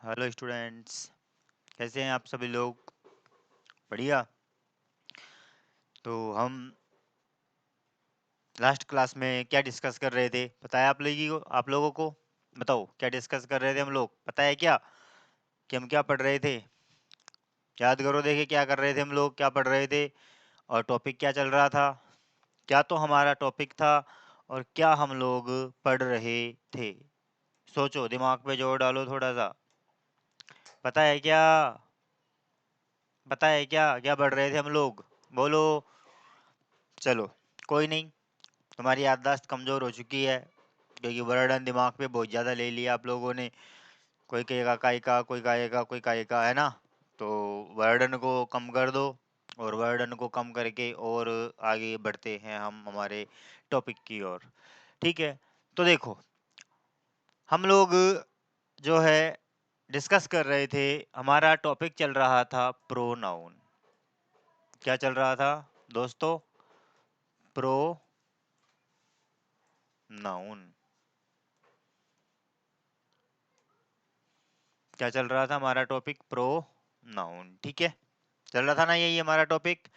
Hello students, कैसे हैं आप सभी लोग? बढ़िया। तो हम लास्ट क्लास में क्या डिस्कस कर रहे थे, पता है आप लोगों को? बताओ, क्या डिस्कस कर रहे थे हम लोग? पता है क्या कि हम क्या पढ़ रहे थे? याद करो, देखे क्या कर रहे थे हम लोग, क्या पढ़ रहे थे और टॉपिक क्या चल रहा था। क्या तो हमारा टॉपिक था और क्या हम लोग पढ़ रहे थे। सोचो, दिमाग पे जोर डालो थोड़ा सा। पता है क्या? पता है क्या क्या पढ़ रहे थे हम लोग? बोलो। चलो, कोई नहीं, तुम्हारी याददाश्त कमज़ोर हो चुकी है क्योंकि वर्डन दिमाग पे बहुत ज़्यादा ले लिया आप लोगों ने। कोई कहेगा काय का, कोई कहेगा कोई काय का, है ना? तो वर्डन को कम कर दो और वर्डन को कम करके और आगे बढ़ते हैं हम हमारे टॉपिक की ओर। ठीक है, तो देखो, हम लोग जो है डिस्कस कर रहे थे, हमारा टॉपिक चल रहा था प्रोनाउन। क्या चल रहा था दोस्तों? प्रोनाउन। क्या चल रहा था हमारा टॉपिक? प्रोनाउन। ठीक है, चल रहा था ना यही हमारा टॉपिक?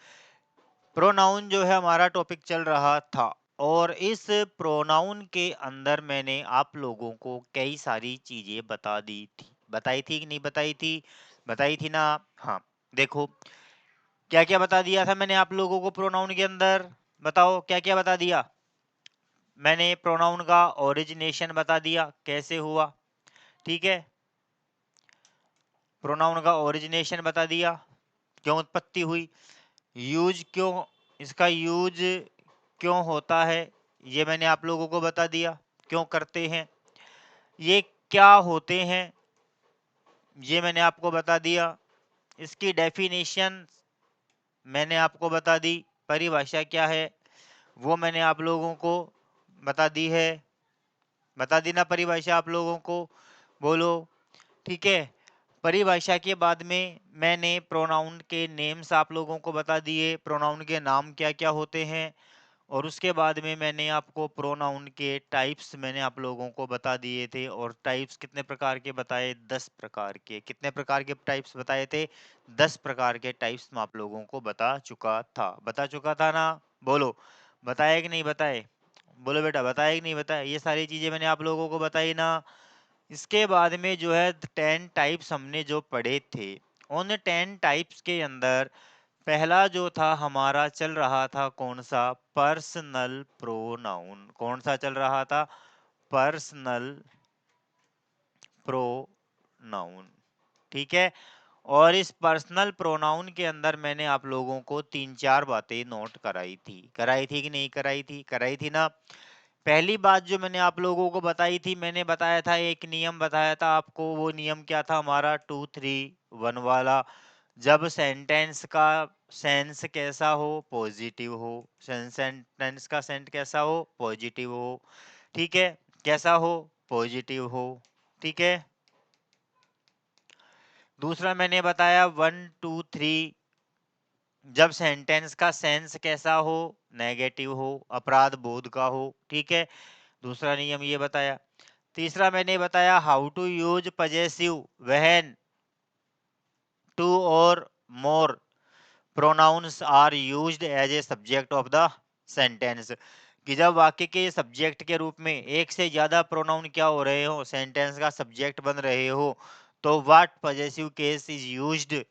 प्रोनाउन जो है हमारा टॉपिक चल रहा था। और इस प्रोनाउन के अंदर मैंने आप लोगों को कई सारी चीजें बता दी थी। बताई थी कि नहीं बताई थी? बताई थी ना? हाँ। देखो, क्या क्या बता दिया था मैंने आप लोगों को प्रोनाउन के अंदर? बताओ क्या क्या बता दिया मैंने? प्रोनाउन का ओरिजिनेशन बता दिया, कैसे हुआ। ठीक है, प्रोनाउन का ओरिजिनेशन बता दिया, क्यों उत्पत्ति हुई, यूज क्यों, इसका यूज क्यों होता है, ये मैंने आप लोगों को बता दिया, क्यों करते हैं, ये क्या होते हैं, ये मैंने आपको बता दिया। इसकी डेफिनेशन मैंने आपको बता दी, परिभाषा क्या है वो मैंने आप लोगों को बता दी है। बता दी ना परिभाषा आप लोगों को? बोलो। ठीक है, परिभाषा के बाद में मैंने प्रोनाउन के नेम्स आप लोगों को बता दिए, प्रोनाउन के नाम क्या क्या होते हैं। और उसके बाद में मैंने आपको प्रोनाउन के टाइप्स मैंने आप लोगों को बता दिए थे। और टाइप्स कितने प्रकार के बताए? 10 प्रकार के। कितने प्रकार के टाइप्स बताए थे? 10 प्रकार के टाइप्स मैं आप लोगों को बता चुका था। बता चुका था ना? बोलो, बताए कि नहीं बताए? बोलो बेटा, बताए कि नहीं बताए? ये सारी चीजें मैंने आप लोगों को बताई ना। इसके बाद में जो है 10 टाइप्स हमने जो पढ़े थे, उन 10 टाइप्स के अंदर पहला जो था हमारा चल रहा था कौन सा? Personal pronoun. कौन सा चल रहा था? Personal pronoun. ठीक है, और इस पर्सनल प्रोनाउन के अंदर मैंने आप लोगों को तीन चार बातें नोट कराई थी कि नहीं कराई थी? कराई थी ना। पहली बात जो मैंने आप लोगों को बताई थी, मैंने बताया था, एक नियम बताया था आपको। वो नियम क्या था हमारा? 2-3-1 वाला। जब सेंटेंस का सेंस कैसा हो? पॉजिटिव हो। सेंटेंस का सेंट कैसा हो? पॉजिटिव हो। ठीक है, कैसा हो? पॉजिटिव हो। ठीक है, दूसरा मैंने बताया 1-2-3, जब सेंटेंस का सेंस कैसा हो? नेगेटिव हो, अपराध बोध का हो। ठीक है, दूसरा नियम ये बताया। तीसरा मैंने बताया how to use possessive when two और more pronouns are used as a subject of the sentence. कि जब वाक्य के सब्जेक्ट के रूप में एक से ज्यादा प्रोनाउन क्या हो रहे हो? सेंटेंस का सब्जेक्ट बन रहे हो, तो what possessive case is used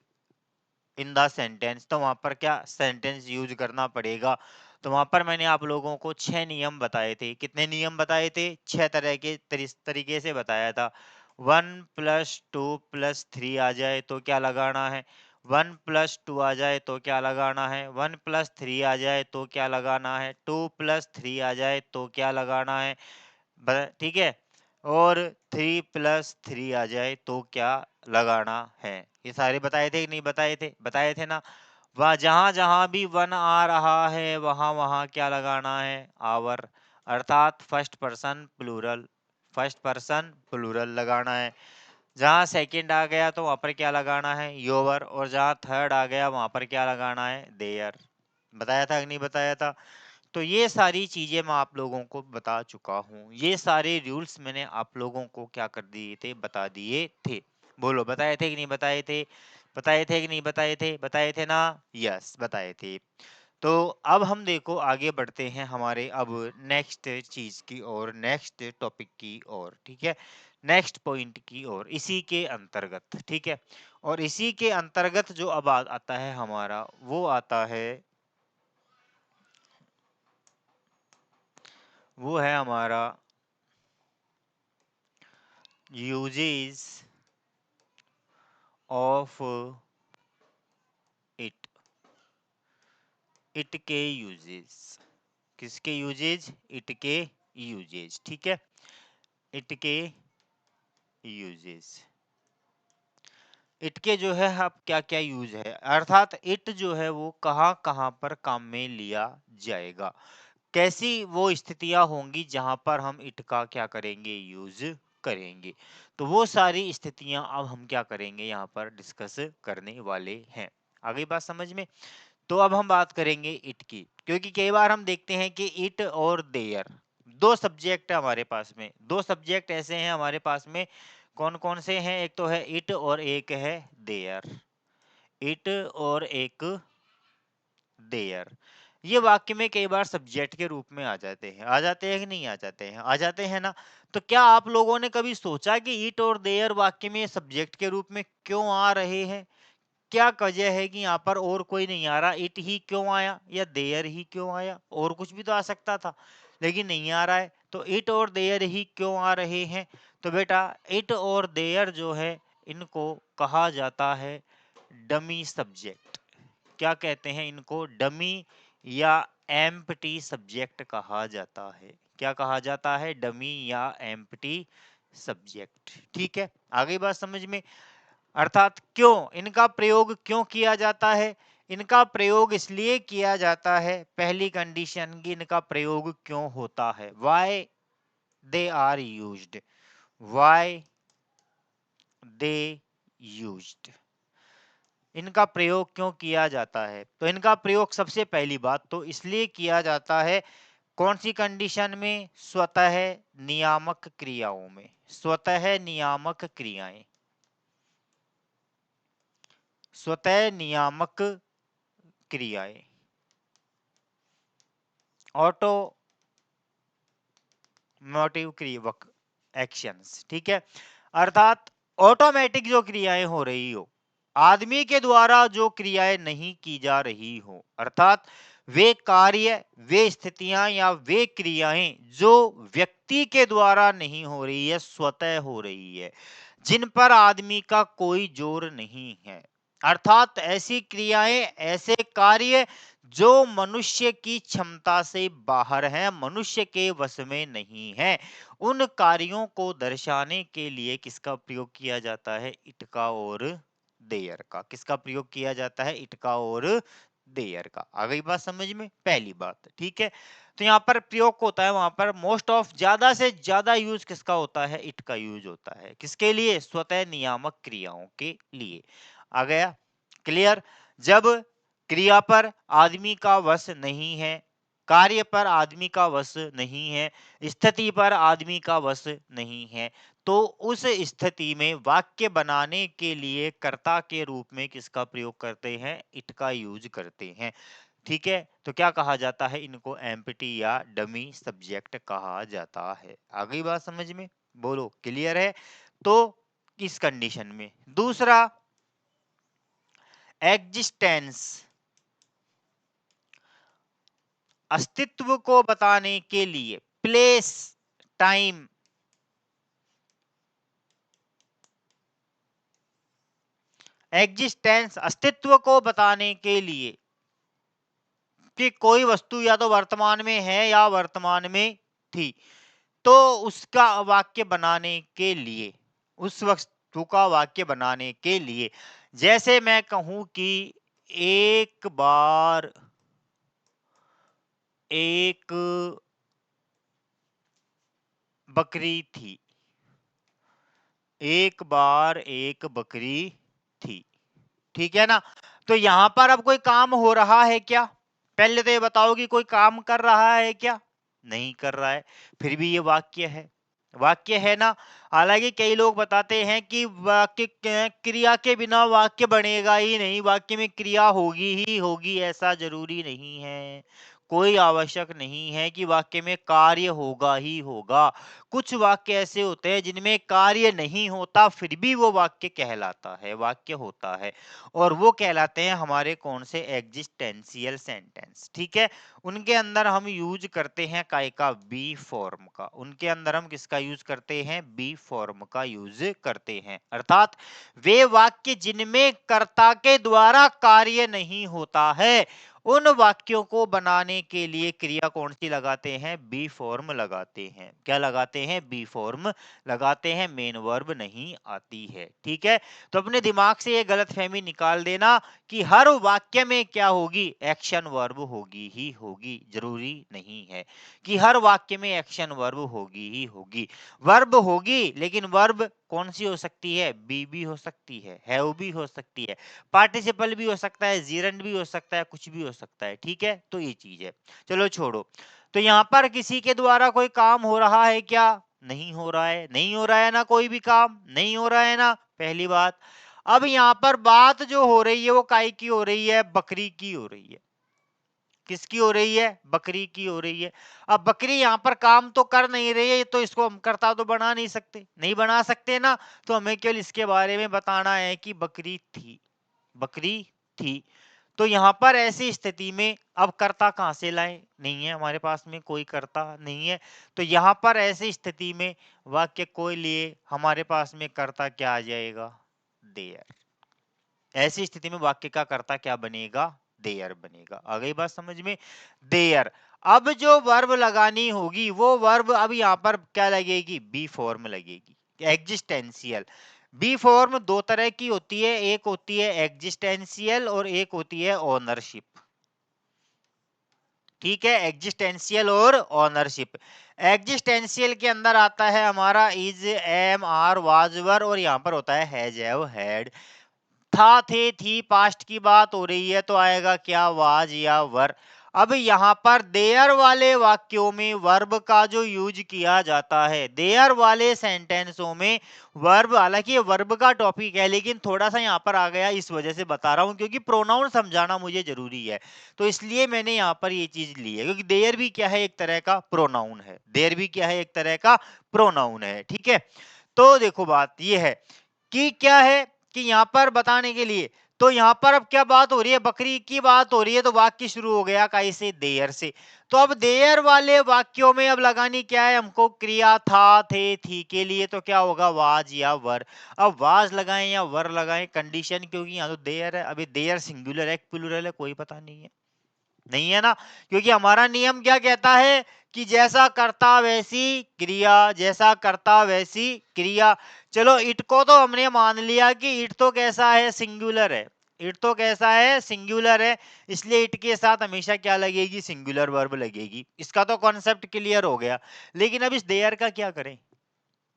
in the sentence, तो वहां पर क्या सेंटेंस यूज करना पड़ेगा। तो वहां पर मैंने आप लोगों को 6 नियम बताए थे। कितने नियम बताए थे? 6 तरह के तरीके से बताया था। 1+2+3 आ जाए तो क्या लगाना है? 1+2 आ जाए तो क्या लगाना है? 1+3 आ जाए तो क्या लगाना है? 2+3 आ जाए तो क्या लगाना है? ठीक है, और 3+3 आ जाए तो क्या लगाना है? ये सारे बताए थे कि नहीं बताए थे? बताए थे ना। वह जहां जहां भी वन आ रहा है वहां वहां क्या लगाना है? आवर, अर्थात first person plural. First person plural लगाना है। जहां सेकंड आ गया तो वहां पर क्या लगाना है? योवर। और जहां थर्ड आ गया वहां पर क्या लगाना है? देयर। बताया था कि नहीं बताया था? तो ये सारी चीजें मैं आप लोगों को बता चुका हूँ। ये सारे रूल्स मैंने आप लोगों को क्या कर दिए थे? बता दिए थे। बोलो, बताए थे कि नहीं बताए थे? बताए थे कि नहीं बताए थे? बताए थे ना? यस, बताए थे। तो अब हम देखो आगे बढ़ते हैं हमारे अब नेक्स्ट चीज की ओर, नेक्स्ट टॉपिक की ओर, ठीक है, नेक्स्ट पॉइंट की ओर, इसी के अंतर्गत, ठीक है। और इसी के अंतर्गत जो अब आता है हमारा, वो आता है, वो है हमारा यूजेस ऑफ इट, इट के यूजेस, किसके यूजेज? इट के यूजेज, ठीक है, इट के यूजेस। इट के जो है अब क्या क्या यूज है, अर्थात इट जो है वो कहाँ कहाँ पर काम में लिया जाएगा, कैसी वो स्थितियां होंगी जहां पर हम इट का क्या करेंगे, यूज करेंगे। तो वो सारी स्थितियां अब हम क्या करेंगे, यहाँ पर डिस्कस करने वाले हैं। आ गई बात समझ में? तो अब हम बात करेंगे इट की, क्योंकि कई बार हम देखते हैं कि इट और देयर दो सब्जेक्ट है हमारे पास में, दो सब्जेक्ट ऐसे हैं हमारे पास में, कौन कौन से हैं? एक तो है इट और एक है देयर, इट और एक देयर। ये वाक्य में कई बार सब्जेक्ट के रूप में आ जाते हैं, आ जाते हैं कि नहीं आ जाते हैं? आ जाते हैं ना। तो क्या आप लोगों ने कभी सोचा कि इट और देयर वाक्य में सब्जेक्ट के रूप में क्यों आ रहे हैं? क्या वजह है कि यहाँ पर और कोई नहीं आ रहा, इट ही क्यों आया या देयर ही क्यों आया? और कुछ भी तो आ सकता था, लेकिन नहीं आ रहा है। तो इट और देयर ही क्यों आ रहे हैं? तो बेटा इट और देयर जो है इनको कहा जाता है डमी सब्जेक्ट। क्या कहते हैं इनको? डमी या एम्प्टी सब्जेक्ट कहा जाता है। क्या कहा जाता है? डमी या एम्प्टी सब्जेक्ट, ठीक है। आगे बात समझ में? अर्थात क्यों इनका प्रयोग क्यों किया जाता है? इनका प्रयोग इसलिए किया जाता है, पहली कंडीशन की इनका प्रयोग क्यों होता है, why they are used, why they used, इनका प्रयोग क्यों किया जाता है? तो इनका प्रयोग सबसे पहली बात तो इसलिए किया जाता है, कौन सी कंडीशन में? स्वतः नियामक क्रियाओं में, स्वतः नियामक क्रियाएं, स्वतः नियामक क्रियाएं, ऑटो मोटिव क्रियावक एक्शंस, ठीक है। अर्थात ऑटोमेटिक जो क्रियाएं हो रही हो, आदमी के द्वारा जो क्रियाएं नहीं की जा रही हो, अर्थात वे कार्य, वे स्थितियां या वे क्रियाएं जो व्यक्ति के द्वारा नहीं हो रही है, स्वतः हो रही है, जिन पर आदमी का कोई जोर नहीं है। अर्थात ऐसी क्रियाएं, ऐसे कार्य जो मनुष्य की क्षमता से बाहर हैं, मनुष्य के वश में नहीं है, उन कार्यों को दर्शाने के लिए किसका प्रयोग किया जाता है? इट का और देयर का। किसका प्रयोग किया जाता है? इट का और देयर का। आ गई बात समझ में? पहली बात, ठीक है। तो यहाँ पर प्रयोग होता है, वहां पर मोस्ट ऑफ ज्यादा से ज्यादा यूज किसका होता है? इट का यूज होता है। किसके लिए? स्वतः नियामक क्रियाओं के लिए। आ गया क्लियर? जब क्रिया पर आदमी का वश नहीं है, कार्य पर आदमी का वश नहीं है, स्थिति पर आदमी का वश नहीं है, तो उस स्थिति में वाक्य बनाने के लिए कर्ता के रूप में किसका प्रयोग करते हैं? इट का यूज करते हैं, ठीक है। तो क्या कहा जाता है? इनको एम्प्टी या डमी सब्जेक्ट कहा जाता है। आ गई बात समझ में? बोलो, क्लियर है? तो इस कंडीशन में दूसरा, एग्जिस्टेंस, अस्तित्व को बताने के लिए, प्लेस, टाइम, एग्जिस्टेंस अस्तित्व को बताने के लिए कि कोई वस्तु या तो वर्तमान में है या वर्तमान में थी, तो उसका वाक्य बनाने के लिए, उस वस्तु का वाक्य बनाने के लिए, जैसे मैं कहूं कि एक बार एक बकरी थी, एक बार एक बकरी थी, ठीक है ना। तो यहां पर अब कोई काम हो रहा है क्या? पहले तो ये बताओ कि कोई काम कर रहा है क्या? नहीं कर रहा है, फिर भी ये वाक्य है। वाक्य है ना। हालांकि कई लोग बताते हैं कि वाक्य क्रिया के बिना वाक्य बनेगा ही नहीं, वाक्य में क्रिया होगी ही होगी, ऐसा जरूरी नहीं है। कोई आवश्यक नहीं है कि वाक्य में कार्य होगा ही होगा। कुछ वाक्य ऐसे होते हैं जिनमें कार्य नहीं होता फिर भी वो वाक्य कहलाता है, वाक्य होता है, और वो कहलाते हैं हमारे कौन से, एग्जिस्टेंशियल सेंटेंस। ठीक है, उनके अंदर हम यूज करते हैं काय का, बी फॉर्म का। उनके अंदर हम किसका यूज करते हैं, बी फॉर्म का यूज करते हैं। अर्थात वे वाक्य जिनमें कर्ता के द्वारा कार्य नहीं होता है, उन वाक्यों को बनाने के लिए क्रिया कौन सी लगाते हैं, बी फॉर्म लगाते हैं। क्या लगाते हैं, बी फॉर्म लगाते हैं, मेन वर्ब नहीं आती है। ठीक है, तो अपने दिमाग से ये गलतफहमी निकाल देना कि हर वाक्य में क्या होगी, एक्शन वर्ब होगी ही होगी। जरूरी नहीं है कि हर वाक्य में एक्शन वर्ब होगी ही होगी। वर्ब होगी, लेकिन वर्ब कौन सी हो सकती है, बी भी हो सकती है, हैव भी हो सकती है, पार्टिसिपल भी हो सकता है, जीरंड भी हो सकता है, कुछ भी हो सकता है। ठीक है, तो ये चीज है। चलो छोड़ो। तो यहाँ पर किसी के द्वारा कोई काम हो रहा है क्या, नहीं हो रहा है, नहीं हो रहा है ना, कोई भी काम नहीं हो रहा है ना, पहली बात। अब यहाँ पर बात जो हो रही है वो काय की हो रही है, बकरी की हो रही है। किसकी हो रही है, बकरी की हो रही है। अब बकरी यहाँ पर काम तो कर नहीं रही है, तो इसको हम करता तो बना नहीं सकते, नहीं बना सकते ना, तो हमें केवल इसके बारे में बताना है कि बकरी थी, बकरी थी। तो यहाँ पर ऐसी स्थिति में अब कर्ता कहां से लाए, नहीं है हमारे पास में कोई कर्ता नहीं है। तो यहाँ पर ऐसी स्थिति में वाक्य को लिए हमारे पास में कर्ता क्या आ जाएगा, देयर। ऐसी स्थिति में वाक्य का कर्ता क्या बनेगा, देयर बनेगा। आ गई बात समझ में, देयर। अब जो वर्ब लगानी होगी वो वर्ब अब यहाँ पर क्या लगेगी, बी फॉर्म लगेगी, एग्जिस्टेंशियल। बी फॉर्म दो तरह की होती है, एक होती है एग्जिस्टेंशियल और एक होती है ओनरशिप। ठीक है, एग्जिस्टेंशियल और ओनरशिप। एग्जिस्टेंशियल के अंदर आता है हमारा इज, एम, आर, वाज, वर, और यहाँ पर होता है हैज, हैव, हैड। था, थे, थी, पास्ट की बात हो रही है तो आएगा क्या, वाज या वर। अब यहाँ पर देयर वाले वाक्यों में वर्ब का जो यूज किया जाता है, देयर वाले सेंटेंसों में वर्ब, हालांकि ये वर्ब का टॉपिक है लेकिन थोड़ा सा यहाँ पर आ गया इस वजह से बता रहा हूँ क्योंकि प्रोनाउन समझाना मुझे जरूरी है, तो इसलिए मैंने यहाँ पर ये चीज ली है, क्योंकि देयर भी क्या है, एक तरह का प्रोनाउन है, देयर भी क्या है, एक तरह का प्रोनाउन है। ठीक है, तो देखो बात ये है कि क्या है कि यहाँ पर बताने के लिए, तो यहाँ पर अब क्या बात हो रही है, बकरी की बात हो रही है, तो वाक्य शुरू हो गया काई से, देयर से। तो अब देयर वाले वाक्यों में अब लगानी क्या है हमको, क्रिया था, थे, थी के लिए तो क्या होगा, वाज या वर। अब वाज लगाएं या वर लगाएं, कंडीशन, क्योंकि यहाँ तो देयर है, अभी देयर सिंगुलर है प्लूरल है कोई पता नहीं है, नहीं है ना, क्योंकि हमारा नियम क्या कहता है कि जैसा करता वैसी क्रिया, जैसा करता वैसी क्रिया। चलो इट को तो हमने मान लिया कि इट तो कैसा है, सिंगुलर है, इट तो कैसा है, सिंगुलर है, इसलिए इट के साथ हमेशा क्या लगेगी, सिंगुलर वर्ब लगेगी। इसका तो कॉन्सेप्ट क्लियर हो गया। लेकिन अब इस देयर का क्या करें,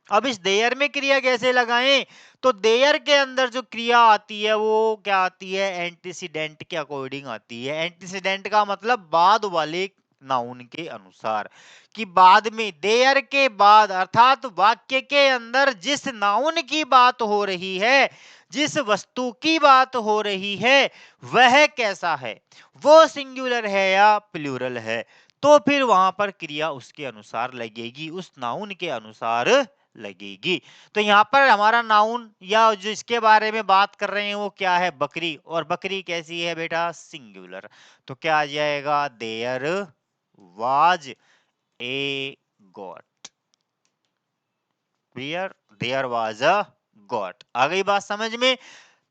अब इस देयर में क्रिया कैसे लगाएं, तो देयर के अंदर जो क्रिया आती है वो क्या आती है, एंटीसीडेंट के अकॉर्डिंग आती है। एंटीसीडेंट का मतलब बाद वाले नाउन के अनुसार, कि बाद में, देयर के बाद, अर्थात वाक्य के अंदर जिस नाउन की बात हो रही है, जिस वस्तु की बात हो रही है, वह कैसा है, वो सिंगुलर है या प्लूरल है, तो फिर वहां पर क्रिया उसके अनुसार लगेगी, उस नाउन के अनुसार लगेगी। तो यहाँ पर हमारा नाउन या जो इसके बारे में बात कर रहे हैं वो क्या है, बकरी, और बकरी कैसी है बेटा, सिंगुलर। तो क्या आ जाएगा, there was a goat, clear, there was a goat. आ गई बात समझ में।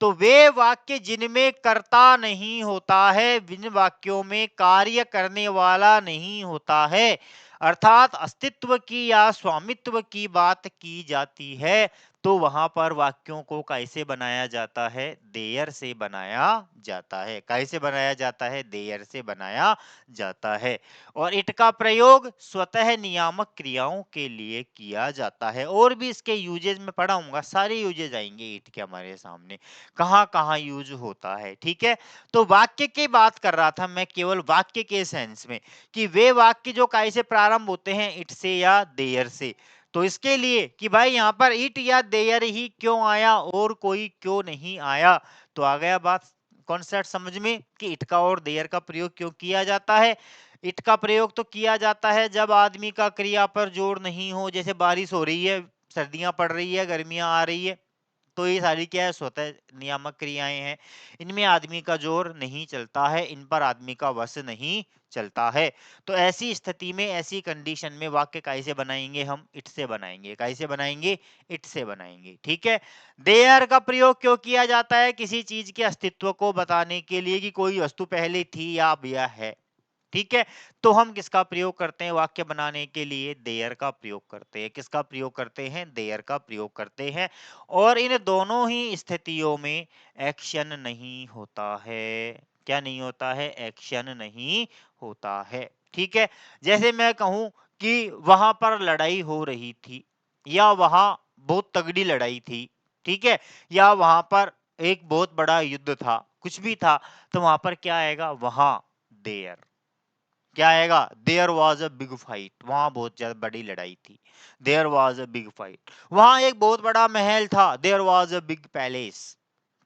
तो वे वाक्य जिनमें कर्ता नहीं होता है, जिन वाक्यों में कार्य करने वाला नहीं होता है, अर्थात अस्तित्व की या स्वामित्व की बात की जाती है, तो वहां पर वाक्यों को कैसे बनाया जाता है, देयर से बनाया जाता है। कैसे बनाया जाता है, देयर से बनाया जाता है। और इट का प्रयोग स्वतः नियामक क्रियाओं के लिए किया जाता है। और भी इसके यूजेज में पढ़ाऊंगा, सारे यूजेज आएंगे इट के हमारे सामने, कहां कहां यूज होता है। ठीक है, तो वाक्य की बात कर रहा था मैं, केवल वाक्य के सेंस में, कि वे वाक्य जो काय से प्रारंभ होते हैं, इट से या देयर से। तो इसके लिए कि भाई यहाँ पर इट या देयर ही क्यों आया और कोई क्यों नहीं आया, तो आ गया बात कॉन्सेप्ट समझ में कि इट का और देयर का प्रयोग क्यों किया जाता है। इट का प्रयोग तो किया जाता है जब आदमी का क्रिया पर जोर नहीं हो, जैसे बारिश हो रही है, सर्दियां पड़ रही है, गर्मियां आ रही है, तो ये सारी क्या है, स्वतः नियामक क्रियाएं हैं, इनमें आदमी का जोर नहीं चलता है, इन पर आदमी का वश नहीं चलता है। तो ऐसी स्थिति में, ऐसी कंडीशन में वाक्य कैसे बनाएंगे, हम इट से बनाएंगे। कैसे बनाएंगे, इट से बनाएंगे। ठीक है। देयर का प्रयोग क्यों किया जाता है, किसी चीज के अस्तित्व को बताने के लिए कि कोई वस्तु पहले थी या अब यह है। ठीक है। तो हम किसका प्रयोग करते हैं वाक्य बनाने के लिए, देयर का प्रयोग करते हैं। किसका प्रयोग करते हैं, देयर का प्रयोग करते हैं। और इन दोनों ही स्थितियों में एक्शन नहीं होता है। क्या नहीं होता है, एक्शन नहीं होता है। ठीक है। जैसे मैं कहूं कि वहां पर लड़ाई हो रही थी, या वहां बहुत तगड़ी लड़ाई थी, ठीक है, या वहां पर एक बहुत बड़ा युद्ध था, कुछ भी था, तो वहां पर क्या आएगा, वहां देयर। क्या आएगा, there was a big fight, वहां बहुत ज्यादा बड़ी लड़ाई थी, there was a big fight. वहां एक बहुत बड़ा महल था, there was a big palace.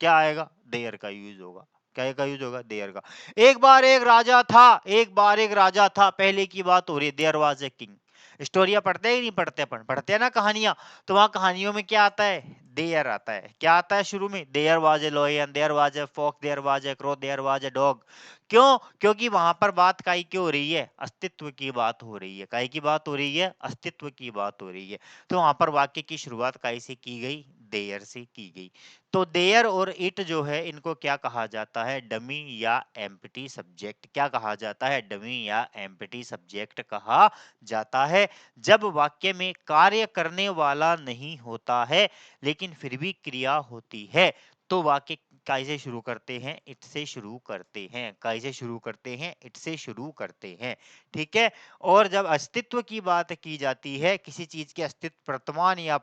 क्या आएगा, देयर का यूज होगा। क्या का यूज होगा, देयर का। एक बार एक राजा था, एक बार एक राजा था, पहले की बात हो रही है, देयर वॉज ए किंग। स्टोरिया पढ़ते ही नहीं पढ़ते, अपन पढ़ते हैं ना कहानियां, तो वहां कहानियों में क्या आता है, देयर आता है। क्या आता है शुरू में, there was a lion, there was a fox, there was a crow, there was a dog. क्यों, क्योंकि वहां पर बात काय की हो रही है, अस्तित्व की बात हो रही है। काय की बात हो रही है, अस्तित्व की बात हो रही है। तो वहां पर वाक्य की शुरुआत काय से की गई, देयर से की गई। तो देयर और इट जो है, इनको क्या कहा जाता है, डमी या एम्प्टी सब्जेक्ट। क्या कहा जाता है, डमी या एम्प्टी सब्जेक्ट कहा जाता है। जब वाक्य में कार्य करने वाला नहीं होता है लेकिन फिर भी क्रिया होती है, तो वाक्य कैसे शुरू करते हैं, इट से शुरू करते हैं। कैसे शुरू करते हैं, इट से शुरू करते हैं। ठीक है। और जब अस्तित्व की बात की जाती है, किसी चीज के अस्तित्व, वर्तमान या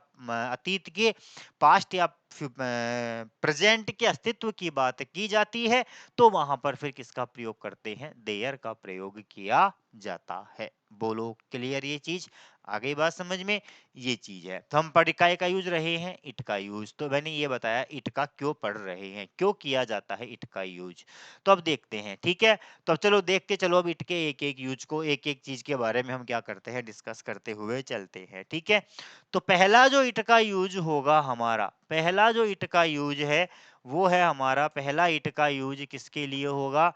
अतीत के, पास्ट या प्रेजेंट के अस्तित्व की बात की जाती है, तो वहां पर फिर किसका प्रयोग करते हैं, देयर का प्रयोग किया जाता है। बोलो क्लियर ये चीज, आ गई बात समझ में। ये चीज है, तो हम पढ़ काय का यूज रहे हैं, इट का यूज। तो मैंने ये बताया इट का क्यों पढ़ रहे हैं, क्यों किया जाता है इट का यूज। तो अब देखते हैं। ठीक है। तो अब चलो देखते चलो, अब इट के एक एक यूज को, एक एक चीज के बारे में हम क्या करते हैं, डिस्कस करते हुए चलते हैं। ठीक है। तो पहला जो इट का यूज होगा हमारा, पहला जो इट का यूज है, वो है हमारा पहला इट का यूज किसके लिए होगा,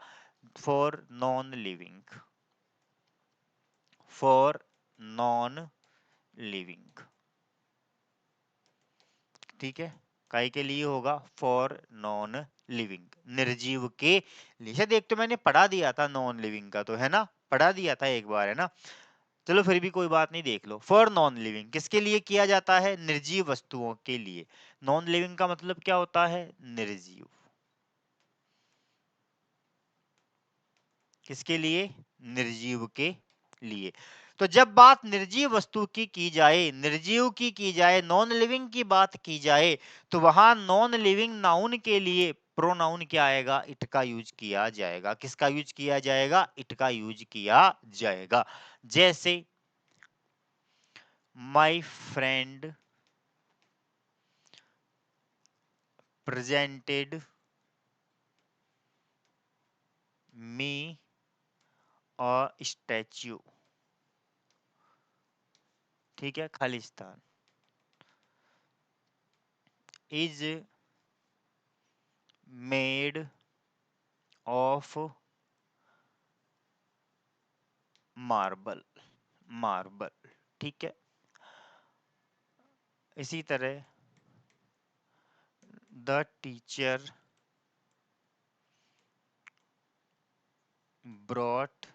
for non living. For non living. ठीक है। काय के लिए होगा, फॉर नॉन लिविंग, निर्जीव के लिए। शायद एक तो मैंने पढ़ा दिया था नॉन लिविंग का, तो है ना, पढ़ा दिया था एक बार, है ना। चलो फिर भी कोई बात नहीं, देख लो। फॉर नॉन लिविंग किसके लिए किया जाता है, निर्जीव वस्तुओं के लिए। नॉन लिविंग का मतलब क्या होता है, निर्जीव। किसके लिए, निर्जीव के लिए। तो जब बात निर्जीव वस्तु की जाए, निर्जीव की जाए, नॉन लिविंग की बात की जाए, तो वहां नॉन लिविंग नाउन के लिए प्रोनाउन क्या आएगा, इट का यूज किया जाएगा। किसका यूज किया जाएगा, इट का यूज किया जाएगा। जैसे my friend presented me a statue. ठीक है, Khalistan is made of marble. Marble. ठीक है। इसी तरह the teacher brought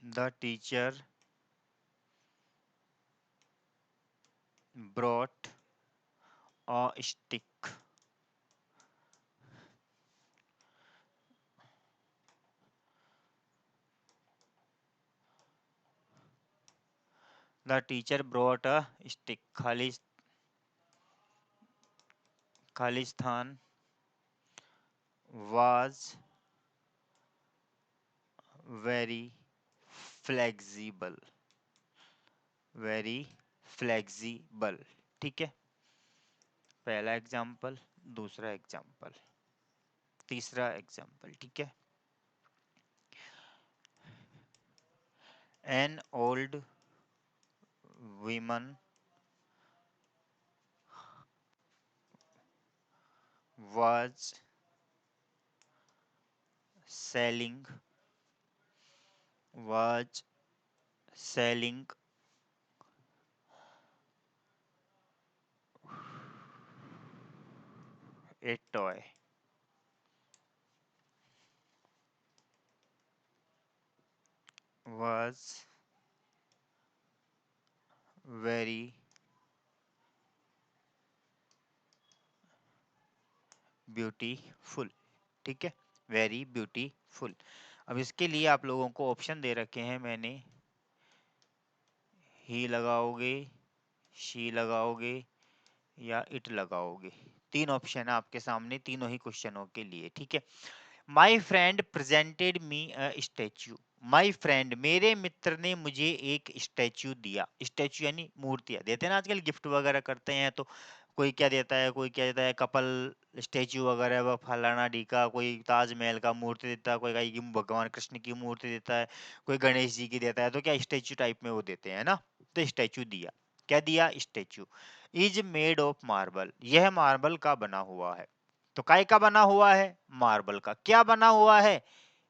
the teacher brought a stick. The teacher brought a stick. Khalistan was very flexible। Very flexible. ठीक है, पहला एग्जाम्पल, दूसरा एग्जाम्पल, तीसरा एग्जाम्पल। ठीक है, an old woman was selling was selling a toy was very beautiful. ठीक है, very beautiful. अब इसके लिए आप लोगों को ऑप्शन दे रखे हैं मैंने, ही लगाओगे, शी लगाओगे या इट लगाओगे। तीन ऑप्शन है आपके सामने तीनों ही क्वेश्चनों के लिए। ठीक है, my friend presented me a statue. My friend, मेरे मित्र ने मुझे एक स्टैच्यू दिया। स्टैच्यू यानी मूर्तियां देते हैं ना आजकल, गिफ्ट वगैरह करते हैं तो कोई क्या देता है, कोई क्या देता है, कपल स्टैच्यू वगैरह, वह फलाना ढीका, कोई ताजमहल का मूर्ति देता है, कोई कहीं की भगवान कृष्ण की मूर्ति देता है, कोई गणेश जी की देता है, तो क्या स्टैच्यू टाइप में वो देते हैं ना। तो स्टैच्यू दिया, क्या दिया, statue. Is made of marble, यह मार्बल का बना हुआ है। तो काय का बना हुआ है, मार्बल का। क्या बना हुआ है,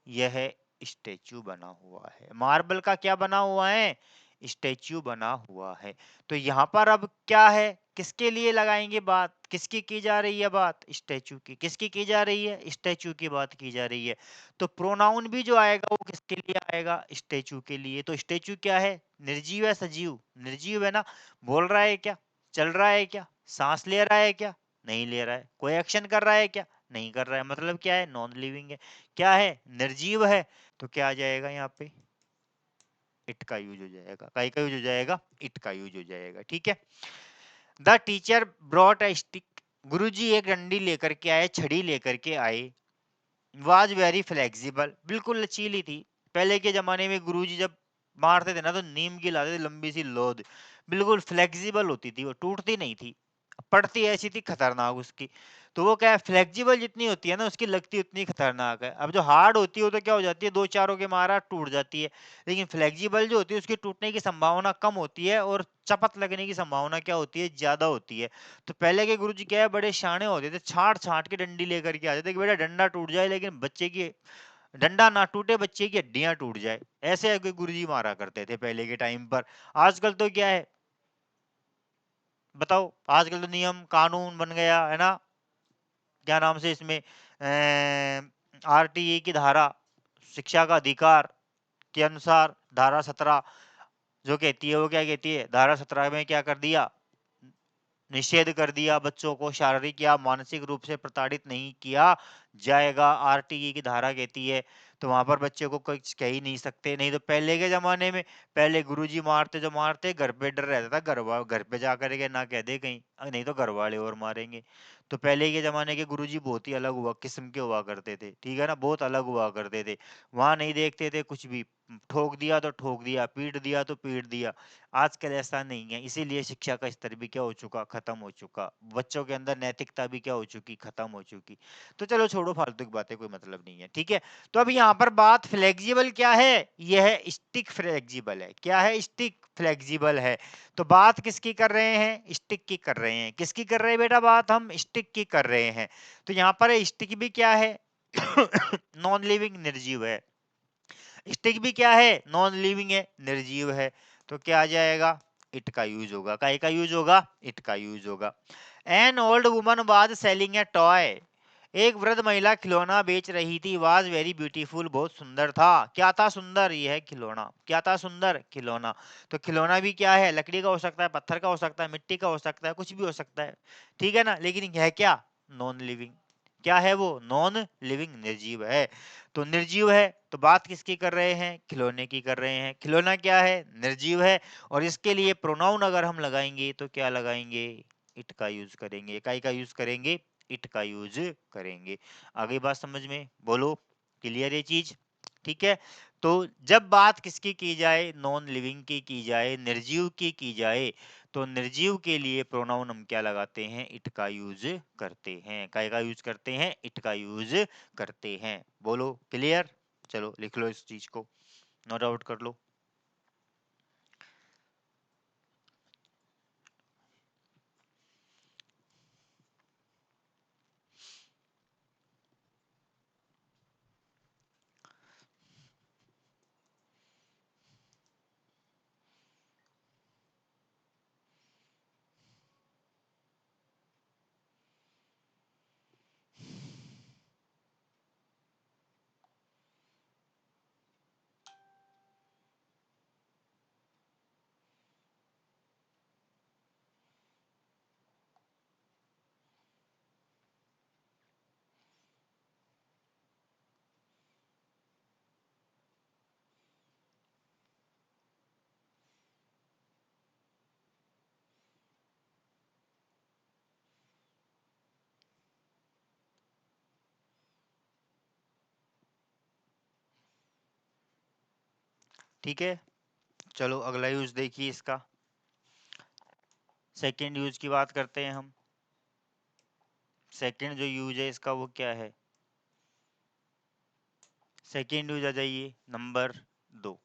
यह स्टैच्यू बना हुआ है। मार्बल का क्या बना हुआ है, स्टैच्यू बना हुआ है। तो यहाँ पर अब क्या है, किसके लिए लगाएंगे बात, किसकी की जा रही है बात, स्टैच्यू की। किसकी की जा रही है, स्टैच्यू की बात की जा रही है। तो प्रोनाउन भी जो आएगा वो किसके लिए आएगा, स्टैच्यू के लिए। तो स्टैच्यू क्या है, निर्जीव है सजीव, निर्जीव है ना। बोल रहा है क्या, चल रहा है क्या, सांस ले रहा है क्या, नहीं ले रहा है। कोई एक्शन कर रहा है क्या, नहीं कर रहा है। मतलब क्या है, नॉन लिविंग है। क्या है, निर्जीव है। तो क्या आ जाएगा यहाँ पे, इट का यूज हो जाएगा। काय का यूज हो जाएगा, इट का यूज हो जाएगा। ठीक है, the teacher brought a stick, गुरुजी एक डंडी लेकर के आए, छड़ी लेकर के आए। वाज वेरी फ्लेक्सिबल, बिल्कुल लचीली थी। पहले के जमाने में गुरुजी जब मारते थे ना तो नीम की लाते थे, लंबी सी लोद, बिल्कुल फ्लेक्सिबल होती थी, वो टूटती नहीं थी। पड़ती ऐसी थी खतरनाक उसकी। तो वो क्या है, फ्लेक्सिबल जितनी होती है ना उसकी लगती उतनी खतरनाक है। अब जो हार्ड होती है वो तो क्या हो जाती है, दो चारों के मारा टूट जाती है। लेकिन फ्लेक्सिबल जो होती है उसकी टूटने की संभावना कम होती है और चपत लगने की संभावना क्या होती है, ज्यादा होती है। तो पहले के गुरुजी क्या है, बड़े शाणे होते थे, छाट छाट के डंडी लेकर के आते थे कि बेटा डंडा टूट जाए लेकिन बच्चे की, डंडा ना टूटे बच्चे की हड्डियां टूट जाए। ऐसे गुरुजी मारा करते थे पहले के टाइम पर। आजकल तो क्या है बताओ, आजकल तो नियम कानून बन गया है ना, क्या नाम से इसमें आरटीई की धारा, शिक्षा का अधिकार के अनुसार धारा 17 जो कहती है, वो क्या कहती है, धारा 17 में क्या कर दिया, निषेध कर दिया, बच्चों को शारीरिक या मानसिक रूप से प्रताड़ित नहीं किया जाएगा, आरटीई की धारा कहती है। तो वहां पर बच्चे को कुछ कह ही नहीं सकते। नहीं तो पहले के जमाने में, पहले गुरुजी मारते जो मारते, घर पे डर रहता था, घर पे जा करके ना कह दे कहीं, नहीं तो घर वाले और मारेंगे। तो पहले के जमाने के गुरुजी बहुत ही अलग हुआ किस्म के हुआ करते थे। ठीक है ना, बहुत अलग हुआ करते थे। वहां नहीं देखते थे कुछ भी, ठोक दिया तो ठोक दिया, पीट दिया तो पीट दिया। आजकल ऐसा नहीं है, इसीलिए शिक्षा का स्तर भी क्या हो चुका, खत्म हो चुका। बच्चों के अंदर नैतिकता भी क्या हो चुकी, खत्म हो चुकी। तो चलो छोड़ो फालतू की बातें, कोई मतलब नहीं है। ठीक है, तो अब यहाँ पर बात फ्लेक्सिबल क्या है, यह स्टिक फ्लेक्सिबल है। क्या है, स्टिक फ्लेक्सिबल है। तो बात किसकी कर रहे हैं, स्टिक की कर रहे हैं। किसकी कर रहे हैं बेटा, बात हम स्टिक की कर रहे हैं। तो यहाँ पर स्टिक भी क्या है नॉन लिविंग, निर्जीव है। स्टिक भी क्या है, नॉन लिविंग है, निर्जीव है। तो क्या आ जाएगा, इट का यूज होगा। काय का यूज होगा, इट का यूज होगा। An old woman was selling A toy, एक वृद्ध महिला खिलौना बेच रही थी। वाज वेरी ब्यूटीफुल, बहुत सुंदर था। क्या था, सुंदर। यह है खिलौना, क्या था, सुंदर खिलौना। तो खिलौना भी क्या है, लकड़ी का हो सकता है, पत्थर का हो सकता है, मिट्टी का हो सकता है, कुछ भी हो सकता है। ठीक है ना, लेकिन यह क्या, नॉन लिविंग। क्या है वो, नॉन लिविंग, निर्जीव है। तो निर्जीव है, तो बात किसकी कर रहे हैं, खिलौने की कर रहे हैं। खिलौना क्या है, निर्जीव है। और इसके लिए प्रोनाउन अगर हम लगाएंगे तो क्या लगाएंगे, इट का यूज करेंगे। इकाई का यूज करेंगे, इट का यूज करेंगे। आगे बात समझ में, बोलो, क्लियर ये चीज। ठीक है, तो जब बात किसकी की जाए, नॉन लिविंग की जाए, निर्जीव की जाए, तो निर्जीव के लिए प्रोनाउन हम क्या लगाते हैं, इट का यूज करते हैं। काय का यूज करते हैं, इट का यूज करते हैं। बोलो क्लियर? चलो लिख लो इस चीज को, नोट आउट कर लो। ठीक है, चलो अगला यूज देखिए इसका। सेकेंड यूज की बात करते हैं हम। सेकेंड जो यूज है इसका वो क्या है, सेकेंड यूज आ जाइए नंबर 2।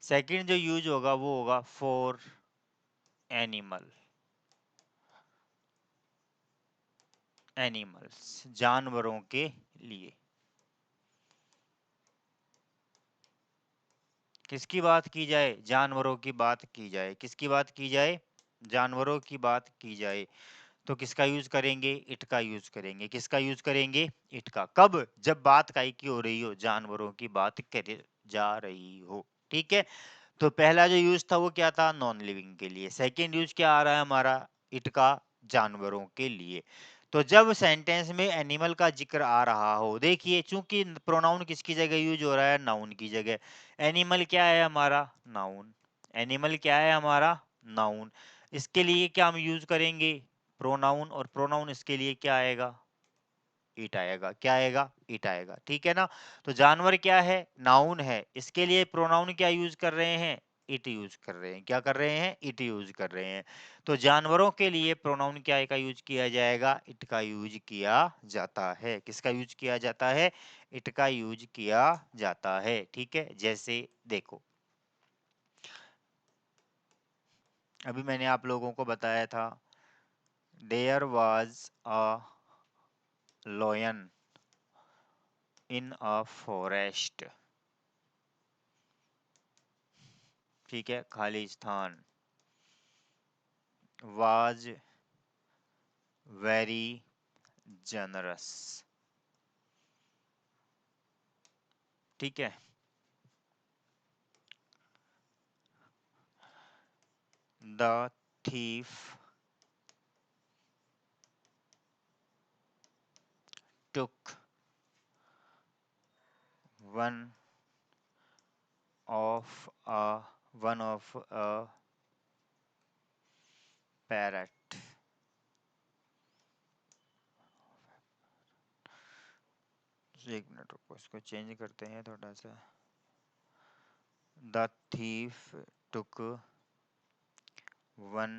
सेकेंड जो यूज होगा वो होगा फॉर एनिमल, एनिमल्स जानवरों के लिए। किसकी बात की जाए, जानवरों की बात की जाए। किसकी बात की जाए, जानवरों की बात की जाए। तो किसका यूज करेंगे, इट का यूज करेंगे। किसका यूज करेंगे, इट का। कब, जब बात काय की हो रही हो, जानवरों की बात करे जा रही हो। ठीक है, तो पहला जो यूज था वो क्या था, नॉन लिविंग के लिए। सेकेंड यूज क्या आ रहा है हमारा, इट का, जानवरों के लिए। तो जब सेंटेंस में एनिमल का जिक्र आ रहा हो, देखिए चूंकि प्रोनाउन किसकी जगह यूज हो रहा है, नाउन की जगह। एनिमल क्या है हमारा, नाउन। एनिमल क्या है हमारा, नाउन। इसके लिए क्या हम यूज करेंगे, प्रोनाउन। और प्रोनाउन इसके लिए क्या आएगा, इट आएगा। क्या आएगा, इट आएगा। ठीक है ना। तो जानवर क्या है, नाउन है, इसके लिए प्रोनाउन क्या यूज कर रहे हैं, इट यूज कर रहे हैं। क्या कर रहे हैं, इट यूज कर रहे हैं। तो जानवरों के लिए प्रोनाउन क्या का यूज किया जाएगा, इट का यूज किया जाता है। किसका यूज किया जाता है, इट का यूज किया जाता है। ठीक है, जैसे देखो अभी मैंने आप लोगों को बताया था, there was a lion in a forest. ठीक है, खाली स्थान, was very generous। ठीक है, the thief took one of a parrot। एक मिनट रुको, इसको चेंज करते हैं थोड़ा सा। the thief took one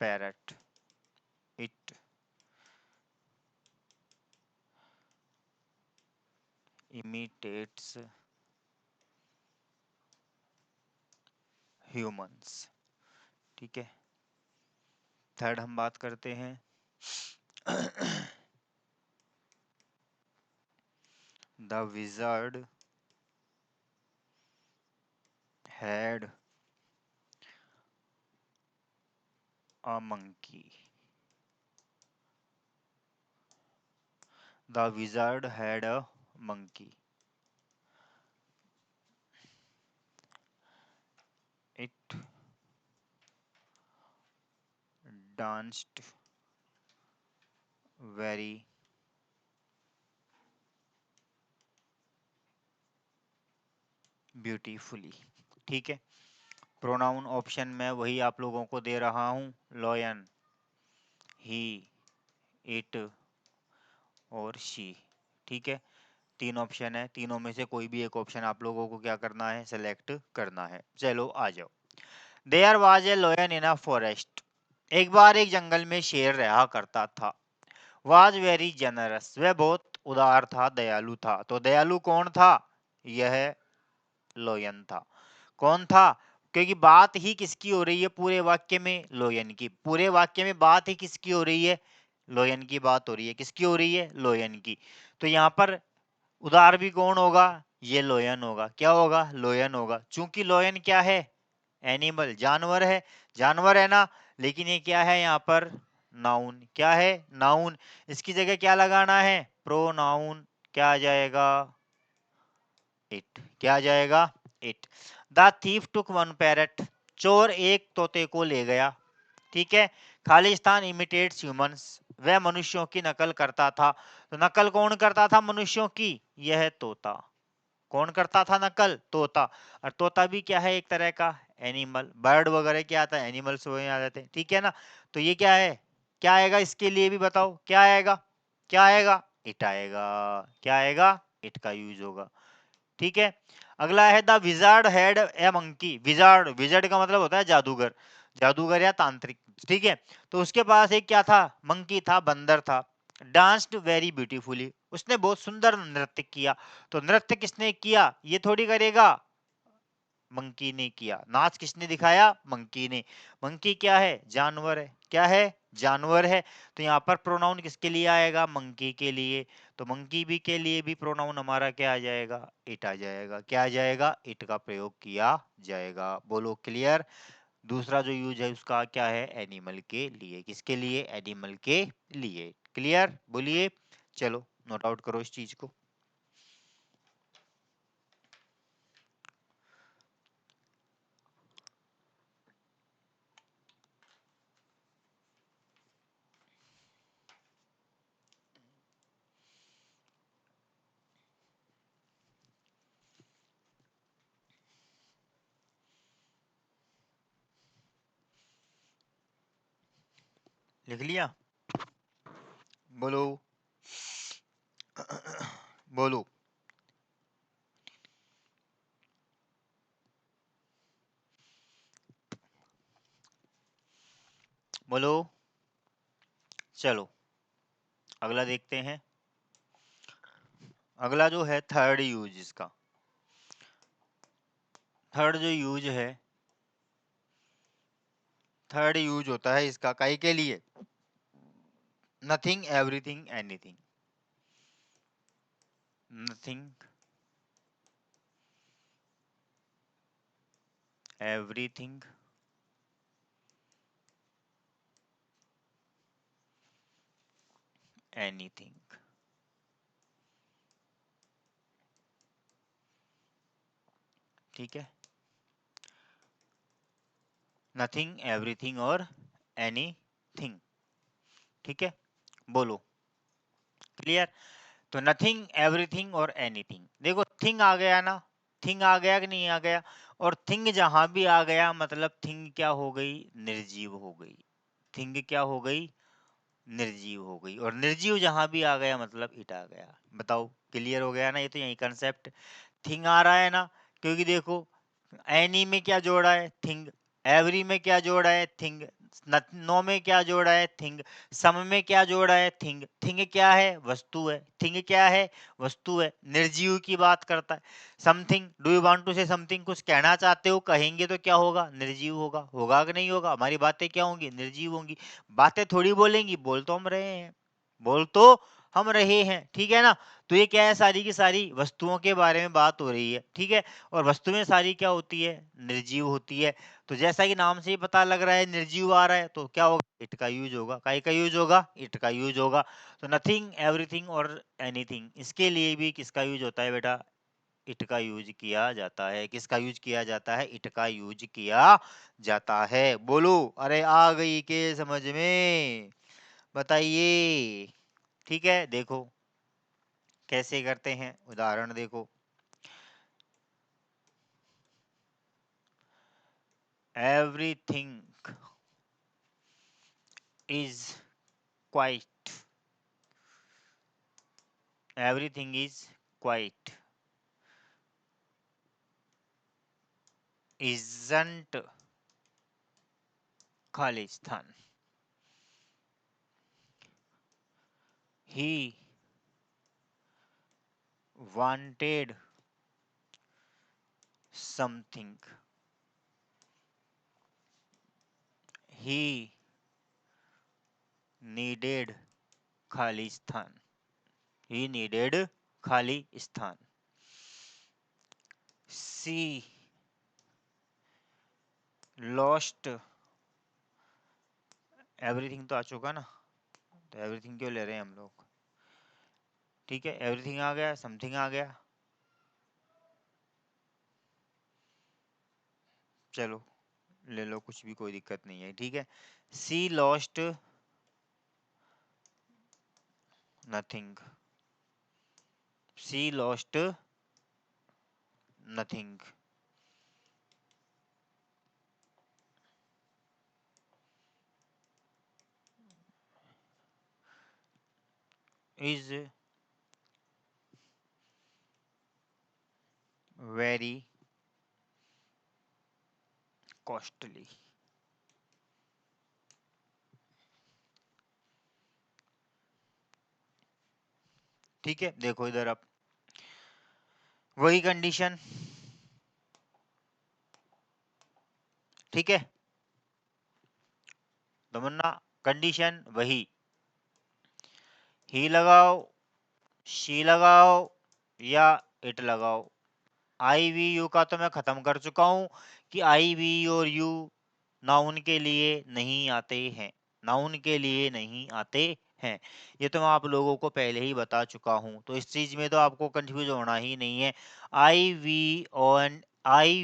parrot, it imitates humans। ठीक है, थर्ड हम बात करते हैं the wizard had a monkey। The wizard had a monkey, it danced very beautifully। ठीक है, प्रोनाउन ऑप्शन में वही आप लोगों को दे रहा हूं, लॉयन, ही, इट और शी। ठीक है, तीन ऑप्शन है, तीनों में से कोई भी एक ऑप्शन आप लोगों को क्या करना है, सेलेक्ट करना है। चलो आ जाओ। There was a lion in a forest. एक बार एक जंगल में शेर रहा करता था। वाज वेरी जनरस, वह बहुत उदार था, दयालु था। तो दयालु कौन था? यह लोयन था। कौन था? क्योंकि बात ही किसकी हो रही है पूरे वाक्य में? लोयन की। पूरे वाक्य में बात ही किसकी हो रही है? लोयन की बात हो रही है। किसकी हो रही है? लोयन की। तो यहाँ पर उदार भी कौन होगा? ये लोयन होगा। क्या होगा? लोयन होगा। चूंकि लोयन क्या है? एनिमल, जानवर है। जानवर है ना, लेकिन ये क्या है यहाँ पर? नाउन। क्या है? नाउन। इसकी जगह क्या लगाना है? प्रोनाउन। क्या आ जाएगा? इट। क्या आ जाएगा? It. The thief took one parrot. चोर एक तोते को ले गया। ठीक है। Khalistan imitates humans. वह मनुष्यों की नकल करता था। तो नकल कौन करता था मनुष्यों की? यह तोता। कौन करता था नकल? तोता। और तोता भी क्या है? एक तरह का एनिमल। बर्ड वगैरह क्या आता है? एनिमल्स वही आ जाते हैं। ठीक है ना। तो ये क्या है? क्या आएगा इसके लिए भी? बताओ क्या आएगा? क्या आएगा? इट आएगा। क्या आएगा? इट का यूज होगा। ठीक है। अगला है the wizard had a monkey. Wizard, wizard का मतलब होता है जादूगर। जादूगर या तांत्रिक। ठीक है। तो उसके पास एक क्या था? मंकी था, बंदर था। Danced very beautifully. उसने बहुत सुंदर नृत्य किया। तो नृत्य किसने किया? ये थोड़ी करेगा, मंकी ने किया। नाच किसने दिखाया? मंकी ने। मंकी क्या है? जानवर है। क्या है? जानवर है। तो यहाँ पर प्रोनाउन किसके लिए आएगा? मंकी के लिए। तो मंकी भी के लिए भी प्रोनाउन हमारा क्या आ जाएगा? इट आ जाएगा। क्या आ जाएगा? इट का प्रयोग किया जाएगा। बोलो क्लियर। दूसरा जो यूज है उसका क्या है? एनिमल के लिए। किसके लिए? एनिमल के लिए। क्लियर? बोलिए। चलो नोट आउट करो इस चीज को। लिख लिया? बोलो। बोलो। बोलो। चलो अगला देखते हैं। अगला जो है थर्ड यूज इसका। थर्ड जो यूज है, थर्ड यूज होता है इसका काई के लिए? Nothing, everything, anything. Nothing, everything, anything. ठीक है। नथिंग, एवरीथिंग और एनीथिंग। ठीक है। बोलो क्लियर। तो नथिंग, एवरीथिंग और एनीथिंग। देखो थिंग आ गया ना, थिंग आ गया कि नहीं आ गया? और थिंग जहां भी आ गया मतलब थिंग क्या हो गई? निर्जीव हो गई। थिंग क्या हो गई? निर्जीव हो गई। और निर्जीव जहां भी आ गया मतलब इट आ गया। बताओ क्लियर हो गया ना? ये तो यही कंसेप्ट। थिंग आ रहा है ना, क्योंकि देखो एनी में क्या जोड़ा है? थिंग। एवरी में क्या जोड़ा है? थिंग। नो में क्या जोड़ा है? थिंग। सम में क्या जोड़ा है? थिंग। थिंग क्या है? वस्तु है। थिंग क्या है? वस्तु है। निर्जीव की बात करता है। Something, do you want to say something? कुछ कहना चाहते हो, कहेंगे तो क्या होगा? निर्जीव होगा। होगा कि नहीं होगा? हमारी बातें क्या होंगी? निर्जीव होंगी। बातें थोड़ी बोलेंगी, बोल तो हम रहे हैं। बोल तो हम रहे हैं। ठीक है ना। तो ये क्या है? सारी की सारी वस्तुओं के बारे में बात हो रही है। ठीक है। और वस्तुएं सारी क्या होती है? निर्जीव होती है। तो जैसा कि नाम से ही पता लग रहा है निर्जीव आ रहा है, तो क्या होगा? इट का यूज होगा। काय का यूज होगा? इट का यूज होगा। तो नथिंग, एवरीथिंग और एनीथिंग, इसके लिए भी किसका यूज होता है बेटा? इट का यूज किया जाता है। किसका यूज किया जाता है? इट का यूज किया जाता है। बोलो। अरे आ गई के समझ में? बताइए। ठीक है। देखो कैसे करते हैं, उदाहरण देखो। Everything is quite, everything is quite, isn't Khalistan, he wanted something, he needed Khalistan, he needed Khalistan, she lost everything, तो आ चुका ना, तो एवरीथिंग क्यों ले रहे हैं हम लोग, ठीक है, एवरीथिंग आ गया, समथिंग आ गया, चलो ले लो, कुछ भी कोई दिक्कत नहीं है, ठीक है। See lost nothing, see lost nothing, is very costly, ठीक है। देखो इधर अब वही कंडीशन, ठीक है, तमन्ना कंडीशन वही, ही लगाओ, शी लगाओ या इट लगाओ। आई वी यू का तो मैं खत्म कर चुका हूं कि आई वी और यू नाउन के लिए नहीं आते हैं, नाउन के लिए नहीं आते हैं, ये तो मैं आप लोगों को पहले ही बता चुका हूं, तो इस चीज में तो आपको कंफ्यूज होना ही नहीं है। I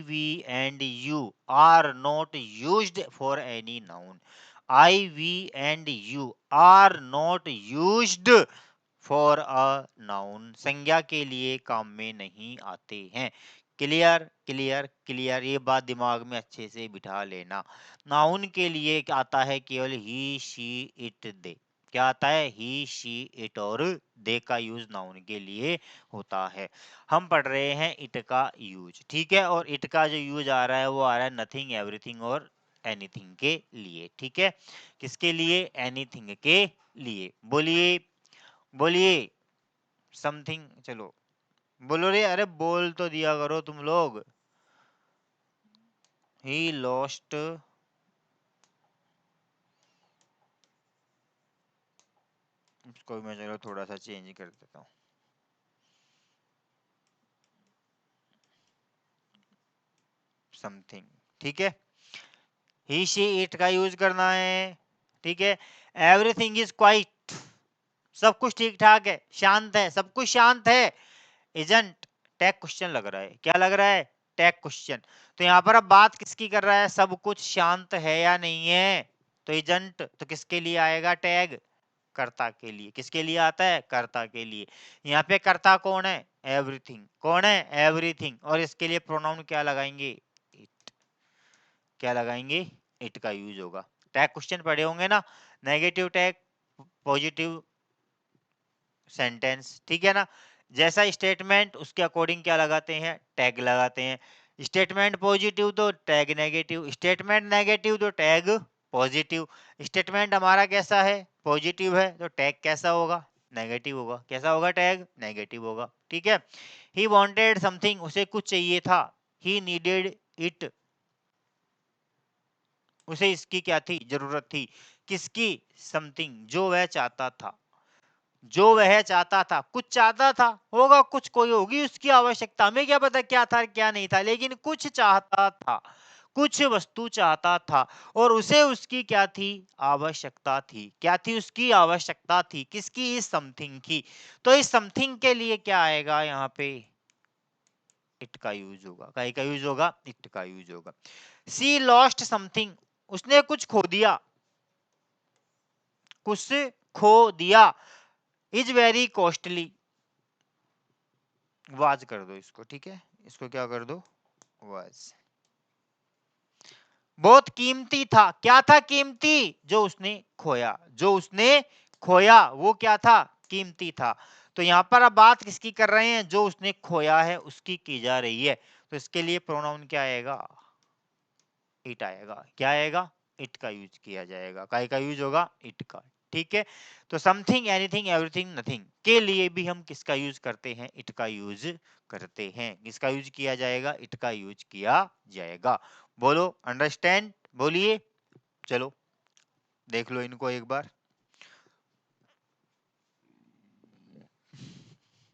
we and you are not used for any noun, I we and you are not used for a noun, संज्ञा के लिए काम में नहीं आते हैं। क्लियर क्लियर क्लियर, ये बात दिमाग में अच्छे से बिठा लेना। नाउन के लिए क्या आता है, केवल ही शी इट दे, क्या आता है, ही शी इट और दे का यूज नाउन के लिए होता है। हम पढ़ रहे हैं इट का यूज, ठीक है, और इट का जो यूज आ रहा है वो आ रहा है नथिंग, एवरीथिंग और एनीथिंग के लिए, ठीक है, किसके लिए, एनीथिंग के लिए। बोलिए बोलिए समथिंग, चलो बोलो रे, अरे बोल तो दिया करो तुम लोग। ही लॉस्ट, इसको मैं चलो थोड़ा सा चेंज कर देता हूँ, समथिंग, ठीक है, ही शी इट का यूज करना है, ठीक है। एवरीथिंग इज क्वाइट, सब कुछ ठीक ठाक है, शांत है, सब कुछ शांत है। इजंट टैग क्वेश्चन लग रहा है, क्या लग रहा है, टैग क्वेश्चन। तो यहाँ पर अब बात किसकी कर रहा है, सब कुछ शांत है या नहीं है, तो इजंट तो किसके लिए आएगा, टैग कर्ता के लिए, किसके लिए आता है, कर्ता के लिए। यहाँ पे कर्ता कौन है, एवरीथिंग, कौन है, एवरीथिंग, और इसके लिए प्रोनाउन क्या लगाएंगे, इट, क्या लगाएंगे, इट का यूज होगा। टैग क्वेश्चन पढ़े होंगे ना, नेगेटिव टैग, पॉजिटिव सेंटेंस, ठीक है ना, जैसा स्टेटमेंट उसके अकॉर्डिंग क्या लगाते हैं, टैग लगाते हैं। स्टेटमेंट पॉजिटिव तो टैग नेगेटिव, स्टेटमेंट नेगेटिव तो टैग पॉजिटिव। स्टेटमेंट हमारा कैसा है, पॉजिटिव है, तो टैग कैसा होगा, नेगेटिव होगा, कैसा होगा, टैग नेगेटिव होगा, ठीक है। ही वांटेड समथिंग, उसे कुछ चाहिए था, ही नीडेड इट, उसे इसकी क्या थी, जरूरत थी, किसकी, समथिंग, जो वह चाहता था, जो वह चाहता था, कुछ चाहता था, होगा कुछ, कोई होगी उसकी आवश्यकता, हमें क्या पता क्या था क्या नहीं था, लेकिन कुछ चाहता था, कुछ वस्तु चाहता था, और उसे उसकी क्या थी, आवश्यकता थी, क्या थी, उसकी आवश्यकता थी, किसकी, इस समथिंग की। तो इस समथिंग के लिए क्या आएगा यहाँ पे, इट का यूज होगा, का यूज होगा, इट का यूज होगा। सी लॉस्ट समथिंग, उसने कुछ खो दिया, कुछ खो दिया, इज वेरी कॉस्टली, वाज कर दो इसको, ठीक है, इसको क्या कर दो, वाज, बहुत कीमती था, क्या था कीमती, जो उसने खोया, जो उसने खोया वो क्या था, कीमती था। तो यहाँ पर अब बात किसकी कर रहे हैं, जो उसने खोया है उसकी की जा रही है, तो इसके लिए प्रोनाउन क्या आएगा, इट आएगा। क्या आएगा, इट का यूज किया जाएगा। काय का यूज होगा, इट का। ठीक है, तो समथिंग, एनीथिंग, एवरीथिंग, नथिंग के लिए भी हम किसका यूज करते हैं, इट का यूज करते हैं। किसका यूज किया जाएगा, इट का यूज किया जाएगा। बोलो अंडरस्टैंड, बोलिए। चलो देख लो इनको एक बार,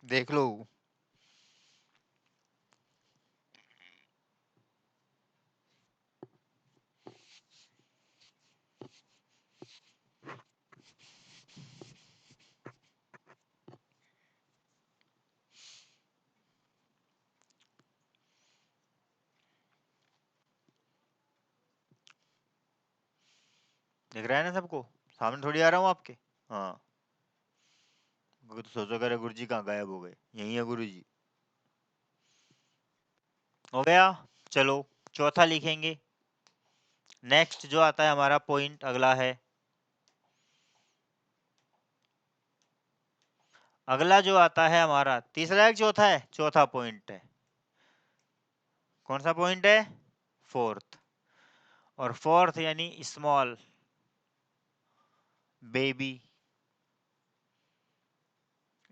देख लो। दिख रहा है ना सबको, सामने थोड़ी आ रहा हूँ आपके। हाँ, तो सोचो करे गुरु जी कहाँ गायब हो गए, यही है गुरु जी। हो गया, चलो चौथा लिखेंगे। नेक्स्ट जो आता है हमारा पॉइंट अगला है, अगला जो आता है हमारा तीसरा एक चौथा है, चौथा पॉइंट है। कौन सा पॉइंट है, फोर्थ। और फोर्थ यानी स्मॉल बेबी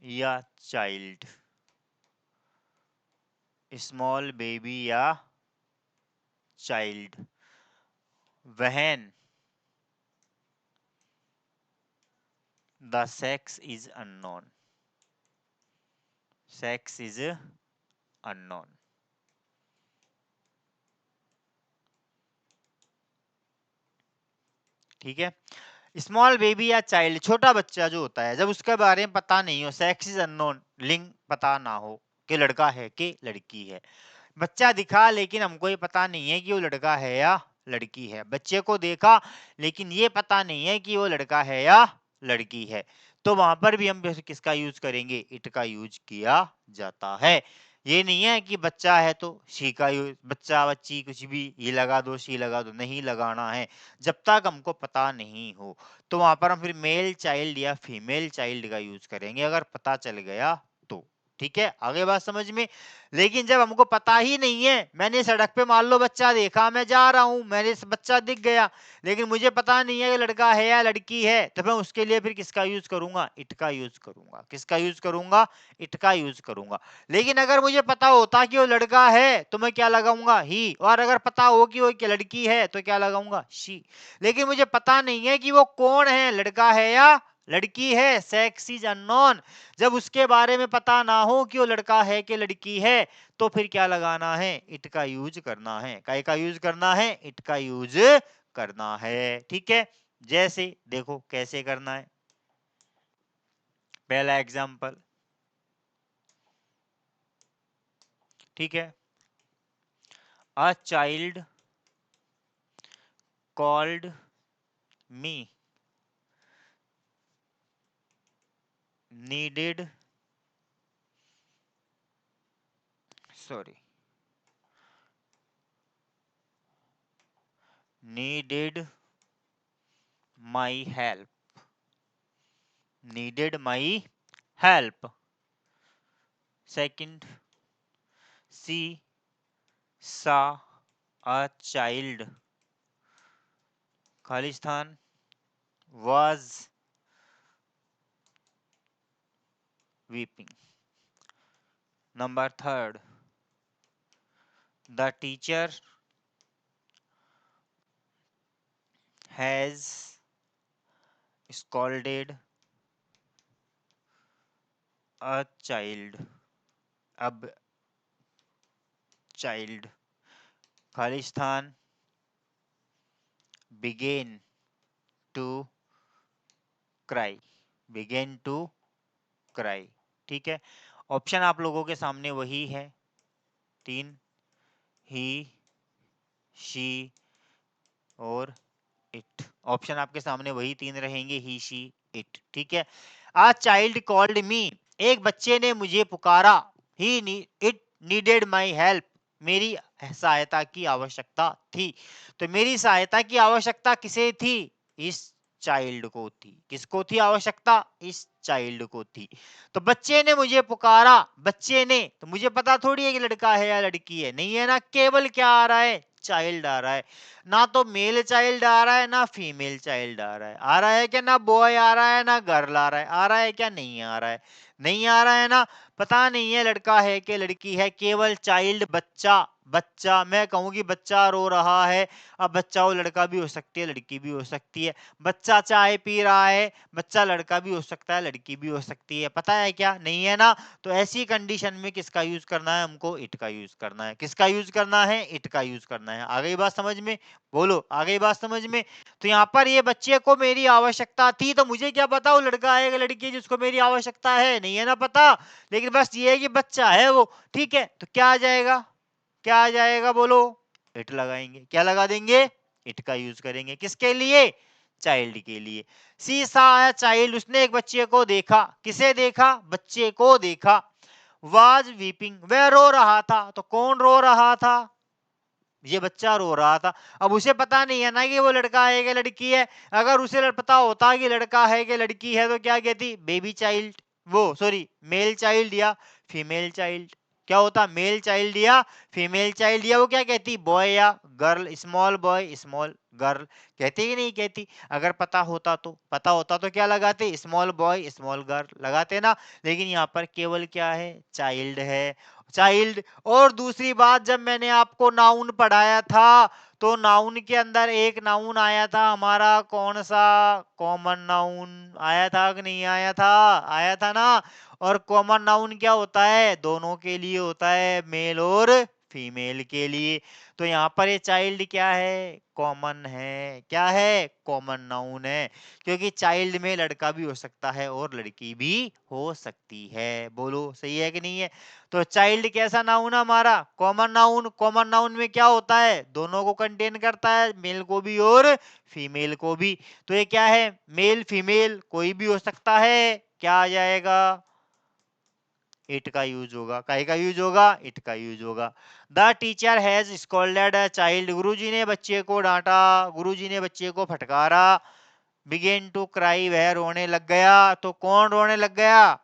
या चाइल्ड, स्मॉल बेबी या child, when the sex is unknown, sex is unknown. ठीक है, स्मॉल बेबी या चाइल्ड, छोटा बच्चा जो होता है, जब उसके बारे में पता नहीं हो, सेक्स इज अननोन, लिंग पता ना हो कि लड़का है कि लड़की है। बच्चा दिखा लेकिन हमको ये पता नहीं है कि वो लड़का है या लड़की है। बच्चे को देखा लेकिन ये पता नहीं है कि वो लड़का है या लड़की है, तो वहां पर भी हम किसका यूज करेंगे, इट का यूज किया जाता है। ये नहीं है कि बच्चा है तो शी का यूज, बच्चा बच्ची कुछ भी ये लगा दो, शी लगा दो, नहीं लगाना है जब तक हमको पता नहीं हो। तो वहां पर हम फिर मेल चाइल्ड या फीमेल चाइल्ड का यूज करेंगे अगर पता चल गया तो। ठीक है, आगे बात समझ में। लेकिन जब हमको पता ही नहीं है, मैंने सड़क पे मान लो बच्चा देखा, मैं जा रहा हूं, मेरे से बच्चा दिख गया, लेकिन मुझे पता नहीं है ये लड़का है या लड़की है, तो मैं उसके लिए फिर किसका यूज करूंगा, इट का यूज करूंगा। किसका यूज करूंगा, इट का यूज करूंगा। लेकिन अगर मुझे पता होता कि वो लड़का है तो मैं क्या लगाऊंगा, ही। और अगर पता हो कि वो लड़की है तो क्या लगाऊंगा, शी। लेकिन मुझे पता नहीं है कि वो कौन है, लड़का है या लड़की है, सेक्स इज अननोन। जब उसके बारे में पता ना हो कि वो लड़का है कि लड़की है, तो फिर क्या लगाना है, इट का यूज करना है। काय का यूज करना है, इट का यूज करना है। ठीक है, जैसे देखो कैसे करना है। पहला एग्जांपल, ठीक है, a child called me needed, sorry, needed my help, needed my help. Second, she saw a child, Khalistan, was weeping. Number third, the teacher has scolded a child, अब child, Khalistan, began to cry, began to cry। ठीक है, option आप लोगों के सामने वही है, तीन, ही, शी और इट। ऑप्शन आपके सामने वही तीन रहेंगे, ही, शी, इट। ठीक है, आ चाइल्ड कॉल्ड मी, एक बच्चे ने मुझे पुकारा, ही, इट नीडेड माई हेल्प, मेरी सहायता की आवश्यकता थी। तो मेरी सहायता की आवश्यकता किसे थी, इस चाइल्ड को थी। किसको थी आवश्यकता? इस चाइल्ड को थी। तो बच्चे ने मुझे पुकारा, बच्चे ने, तो मुझे पता थोड़ी है कि लड़का है या लड़की है, नहीं है ना, केवल क्या आ रहा है? चाइल्ड आ रहा है। ना तो मेल चाइल्ड आ रहा है ना फीमेल चाइल्ड आ रहा है। आ रहा है क्या? ना बॉय आ रहा है ना गर्ल आ रहा है। आ रहा है क्या? नहीं आ रहा है। नहीं आ रहा है ना। पता नहीं है लड़का है कि लड़की है, केवल चाइल्ड बच्चा। बच्चा, मैं कहूँ कि बच्चा रो रहा है। अब बच्चा वो लड़का भी हो सकती है लड़की भी हो सकती है। बच्चा चाय पी रहा है, बच्चा लड़का भी हो सकता है लड़की भी हो सकती है। पता है क्या? नहीं है ना। तो ऐसी कंडीशन में किसका यूज करना है? हमको इट का यूज करना है। किसका यूज करना है? इट का यूज करना है। आ गई बात समझ में? बोलो, आ गई बात समझ में? तो यहाँ पर ये बच्चे को मेरी आवश्यकता थी, तो मुझे क्या पता वो लड़का है या लड़की है जिसको मेरी आवश्यकता है, नहीं है ना पता। लेकिन बस ये है कि बच्चा है वो, ठीक है। तो क्या आ जाएगा? क्या आ जाएगा बोलो? इट लगाएंगे। क्या लगा देंगे? इट का यूज करेंगे। किसके लिए? चाइल्ड के लिए। सी सा चाइल्ड, उसने एक बच्चे को देखा। किसे देखा? बच्चे को देखा। वाज वीपिंग, वह रो रहा था। तो कौन रो रहा था? ये बच्चा रो रहा था। अब उसे पता नहीं है ना कि वो लड़का है कि लड़की है। अगर उसे पता होता कि लड़का है कि लड़की है तो क्या कहती? बेबी चाइल्ड, वो सॉरी मेल चाइल्ड या फीमेल चाइल्ड। क्या होता? मेल चाइल्ड या फीमेल चाइल्ड, या वो क्या कहती? बॉय या girl, small boy small girl. कहती कि नहीं कहती? अगर पता होता तो, पता होता तो क्या लगाते? स्मॉल बॉय स्मॉल गर्ल लगाते ना। लेकिन यहाँ पर केवल क्या है? चाइल्ड है। चाइल्ड। और दूसरी बात, जब मैंने आपको नाउन पढ़ाया था तो नाउन के अंदर एक नाउन आया था हमारा, कौन सा? कॉमन नाउन आया था कि नहीं आया था? आया था ना। और कॉमन नाउन क्या होता है? दोनों के लिए होता है, मेल और फीमेल के लिए। तो यहाँ पर ये चाइल्ड क्या है? कॉमन है। क्या है? कॉमन नाउन है। क्योंकि चाइल्ड में लड़का भी हो सकता है और लड़की भी हो सकती है। बोलो सही है कि नहीं है? तो चाइल्ड कैसा नाउन है हमारा? Common noun. कॉमन नाउन में क्या होता है? दोनों को कंटेन करता है, मेल को भी और फीमेल को भी। तो ये क्या है? मेल फीमेल कोई भी हो सकता है। क्या आ जाएगा? इट का यूज होगा। काहे का यूज होगा? इट का यूज होगा। The teacher has scolded a child, गुरुजी ने बच्चे को डांटा, गुरुजी ने बच्चे को फटकारा। बिगेन टू क्राई, वह रोने लग गया। तो कौन रोने लग गया?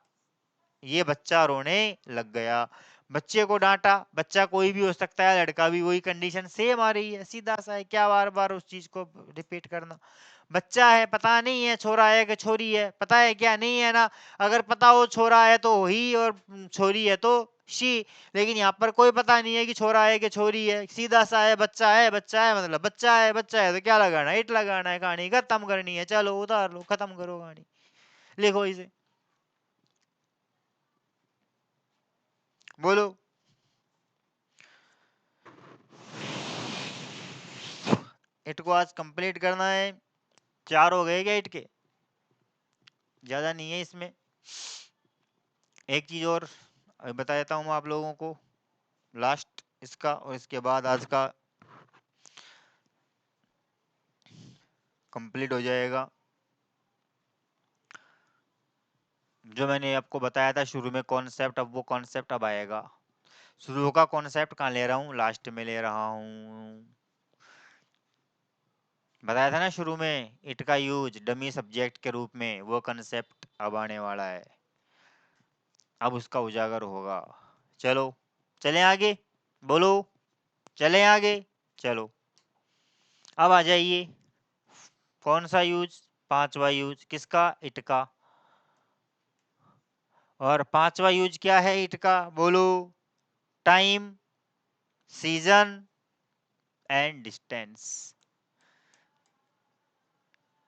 ये बच्चा रोने लग गया। बच्चे को डांटा, बच्चा कोई भी हो सकता है, लड़का भी, वही कंडीशन सेम आ रही है, सीधा सा है। क्या बार बार उस चीज को रिपीट करना? बच्चा है, पता नहीं है छोरा है कि छोरी है, पता है क्या? नहीं है ना। अगर पता हो छोरा है तो ही, और छोरी है तो शी। लेकिन यहाँ पर कोई पता नहीं है कि छोरा है कि छोरी है, सीधा सा है, बच्चा है, बच्चा है, मतलब बच्चा है, बच्चा है। तो क्या लगाना है? इट लगाना है। कहानी खत्म करनी है। चलो उतार लो, खत्म करो कहानी, लिखो इसे। बोलो। इट को आज कंप्लीट करना है। 4 हो गए क्या इट के? ज्यादा नहीं है इसमें। एक चीज और बता देता हूँ मैं आप लोगों को, लास्ट इसका, और इसके बाद आज का कंप्लीट हो जाएगा। जो मैंने आपको बताया था शुरू में कॉन्सेप्ट, अब वो कॉन्सेप्ट अब आएगा। शुरू का कॉन्सेप्ट कहाँ ले रहा हूँ? लास्ट में ले रहा हूँ। बताया था ना शुरू में, इट का यूज डमी सब्जेक्ट के रूप में, वो कॉन्सेप्ट अब आने वाला है। अब उसका उजागर होगा। चलो चलें आगे। बोलो, चलें आगे। चलो अब आ जाइए। कौन सा यूज? 5वां यूज किसका? इट का। और 5वां यूज क्या है इट का? बोलो। Time, season and distance.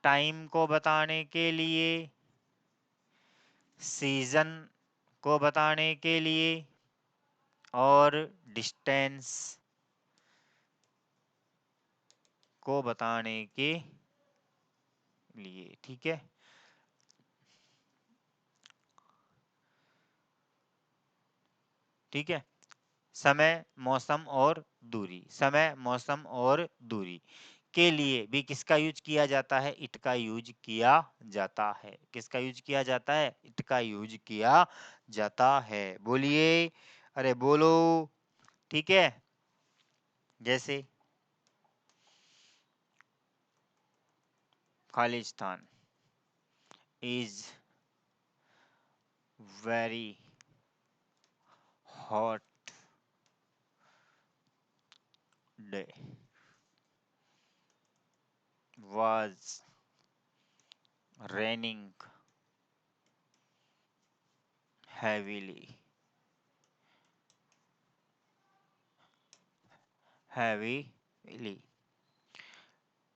Time को बताने के लिए, सीजन को बताने के लिए, और डिस्टेंस को बताने के लिए। ठीक है। ठीक है। समय, मौसम और दूरी, समय, मौसम और दूरी के लिए भी किसका यूज किया जाता है? इट का यूज किया जाता है। किसका यूज किया जाता है? इट का यूज किया जाता है। बोलिए, अरे बोलो। ठीक है। जैसे Khalistan is very hot day, was raining heavily, heavily,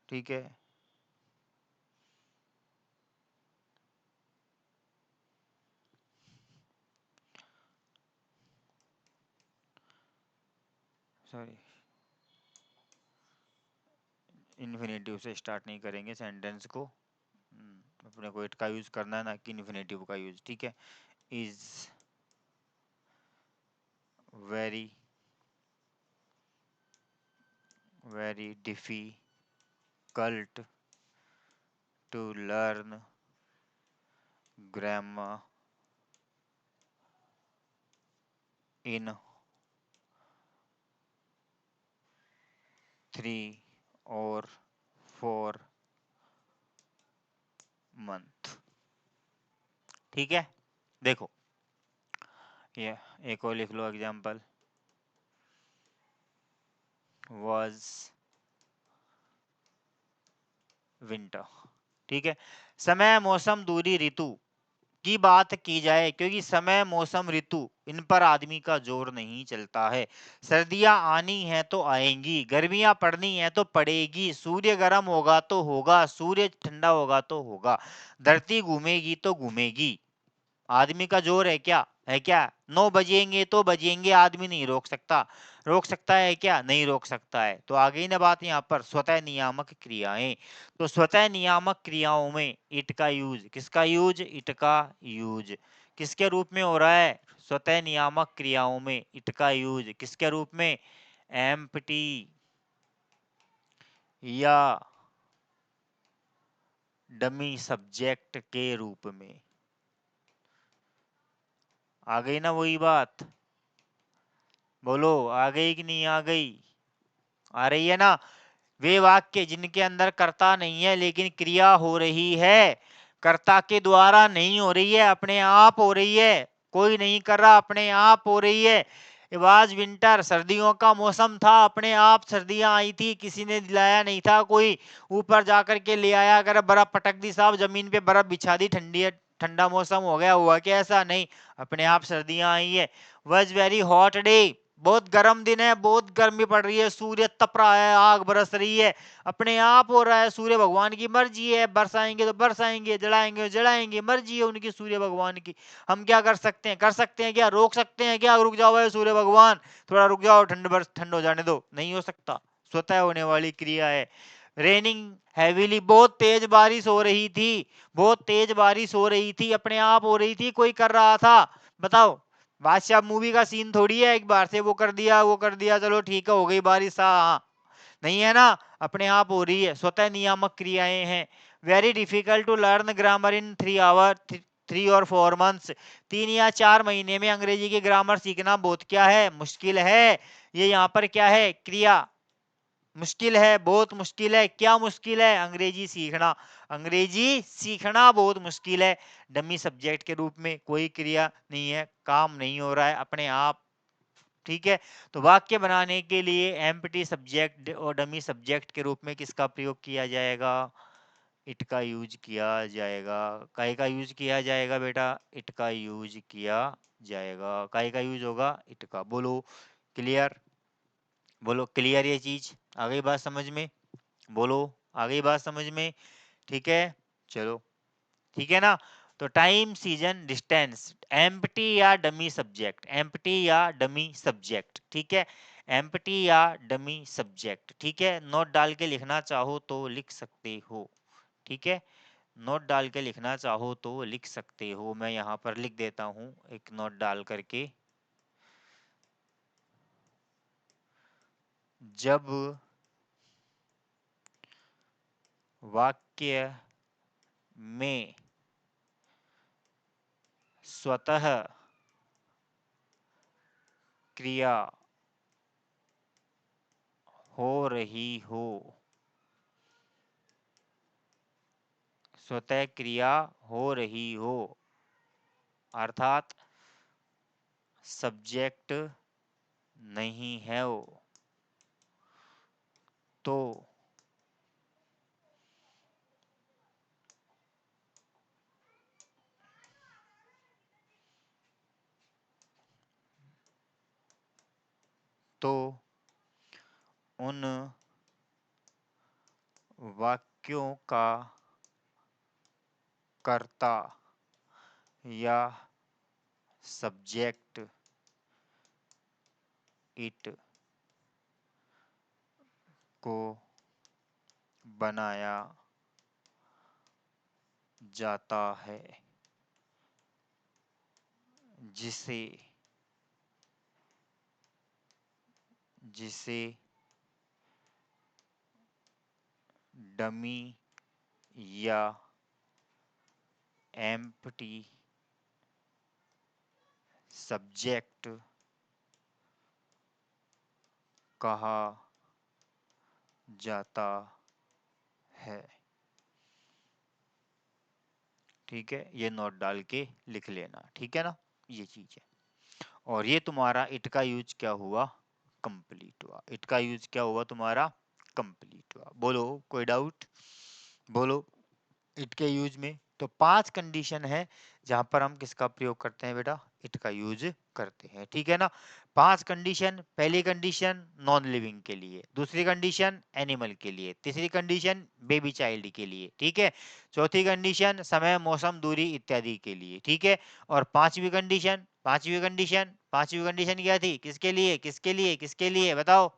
ठीक है। सॉरी, इन्फिनेटिव से स्टार्ट नहीं करेंगे सेंटेंस को, अपने को इट का यूज करना है ना कि इन्फिनेटिव का यूज, ठीक है। Is very very difficult to learn grammar in 3 or 4 month, ठीक है। देखो ये एक और लिख लो एग्जाम्पल, was विंटर, ठीक है। समय, मौसम, दूरी, ऋतु की बात की जाए, क्योंकि समय, मौसम, ऋतु इन पर आदमी का जोर नहीं चलता है। सर्दियां आनी है तो आएंगी, गर्मियां पड़नी है तो पड़ेगी, सूर्य गर्म होगा तो होगा, सूर्य ठंडा होगा तो होगा, धरती घूमेगी तो घूमेगी। आदमी का जोर है क्या? है क्या? 9 बजेंगे तो बजेंगे, आदमी नहीं रोक सकता। रोक सकता है क्या? नहीं रोक सकता है। तो आ गई ना बात यहाँ पर, स्वतः नियामक क्रियाएं। तो स्वतः नियामक क्रियाओं में इट का यूज, किसका यूज? इट का यूज किसके रूप में हो रहा है? स्वतः नियामक क्रियाओं में इट का यूज किसके रूप में? एम्प्टी या डमी सब्जेक्ट के रूप में। आ गई ना वही बात? बोलो, आ गई कि नहीं आ गई? आ रही है ना? वे वाक्य जिनके अंदर कर्ता नहीं है लेकिन क्रिया हो रही है, कर्ता के द्वारा नहीं हो रही है, अपने आप हो रही है, कोई नहीं कर रहा, अपने आप हो रही है। वाज विंटर, सर्दियों का मौसम था, अपने आप सर्दियां आई थी, किसी ने दिलाया नहीं था, कोई ऊपर जाकर के ले आया, अगर बर्फ पटक दी साहब, जमीन पे बर्फ बिछा दी, ठंडी ठंडा मौसम हो गया, हुआ क्या? ऐसा नहीं, अपने आप सर्दियां आई है। वॉज वेरी हॉट डे, बहुत गर्म दिन है, बहुत गर्मी पड़ रही है, सूर्य तप रहा है, आग बरस रही है, अपने आप हो रहा है, सूर्य भगवान की मर्जी है, बरसाएंगे तो बरसाएंगे, जलाएंगे तो जलाएंगे, मर्जी है उनकी, सूर्य भगवान की। हम क्या कर सकते हैं? कर सकते हैं क्या? रोक सकते हैं क्या? रुक जाओ सूर्य भगवान, थोड़ा रुक जाओ, ठंड हो जाने दो, नहीं हो सकता, स्वतः होने वाली क्रिया है। रेनिंग हैवीली, बहुत तेज बारिश हो रही थी, बहुत तेज बारिश हो रही थी, अपने आप हो रही थी, कोई कर रहा था? बताओ, बादशाह मूवी का सीन थोड़ी है, एक बार से वो कर दिया, वो कर दिया, चलो ठीक है, हो गई बारिश, हाँ, नहीं है ना, अपने आप हो रही है, स्वतः नियामक क्रियाएं हैं। Very difficult to learn grammar in 3 hour 3 or 4 months, 3 या 4 महीने में अंग्रेजी की ग्रामर सीखना बहुत क्या है? मुश्किल है। ये यहाँ पर क्या है? क्रिया। मुश्किल है, बहुत मुश्किल है। क्या मुश्किल है? अंग्रेजी सीखना। अंग्रेजी सीखना बहुत मुश्किल है। डमी सब्जेक्ट के रूप में कोई क्रिया नहीं है, काम नहीं हो रहा है, अपने आप, ठीक है। तो वाक्य बनाने के लिए एम्प्टी सब्जेक्ट और डमी सब्जेक्ट के रूप में किसका प्रयोग किया जाएगा? इट का यूज किया जाएगा। काय का यूज किया जाएगा बेटा? इट का यूज किया जाएगा। काय का यूज होगा? इट का। बोलो क्लियर? बोलो क्लियर? ये चीज आ गई बात समझ में? बोलो, आ गई बात समझ में? ठीक है, चलो, ठीक है ना। तो टाइम, सीजन, डिस्टेंस, एम्प्टी या डमी सब्जेक्ट, एम्प्टी या डमी सब्जेक्ट, ठीक है, एम्प्टी या डमी सब्जेक्ट, ठीक है। नोट डाल के लिखना चाहो तो लिख सकते हो, ठीक है, नोट डाल के लिखना चाहो तो लिख सकते हो। मैं यहाँ पर लिख देता हूँ एक नोट डाल करके। जब वाक्य में स्वतः क्रिया हो रही हो स्वतः क्रिया हो रही हो, अर्थात सब्जेक्ट नहीं है वो, तो उन वाक्यों का कर्ता या सब्जेक्ट इट को बनाया जाता है, जिसे जिसे डमी या एम्प्टी सब्जेक्ट कहा जाता है। ठीक है, ये नोट डाल के लिख लेना, ठीक है ना, ये चीज है। और ये तुम्हारा इट का यूज क्या हुआ, कंप्लीट हुआ। इट का यूज क्या हुआ तुम्हारा, कंप्लीट हुआ। बोलो कोई डाउट, बोलो। इट के यूज में तो 5 कंडीशन है जहां पर हम किसका प्रयोग करते हैं बेटा, इट का यूज करते हैं, ठीक है ना। 5 कंडीशन, पहली कंडीशन नॉन लिविंग के लिए, दूसरी कंडीशन एनिमल के लिए, तीसरी कंडीशन बेबी चाइल्ड के लिए, ठीक है, चौथी कंडीशन समय मौसम दूरी इत्यादि के लिए, ठीक है, और पांचवी कंडीशन क्या थी, किसके लिए किसके लिए किसके लिए बताओ,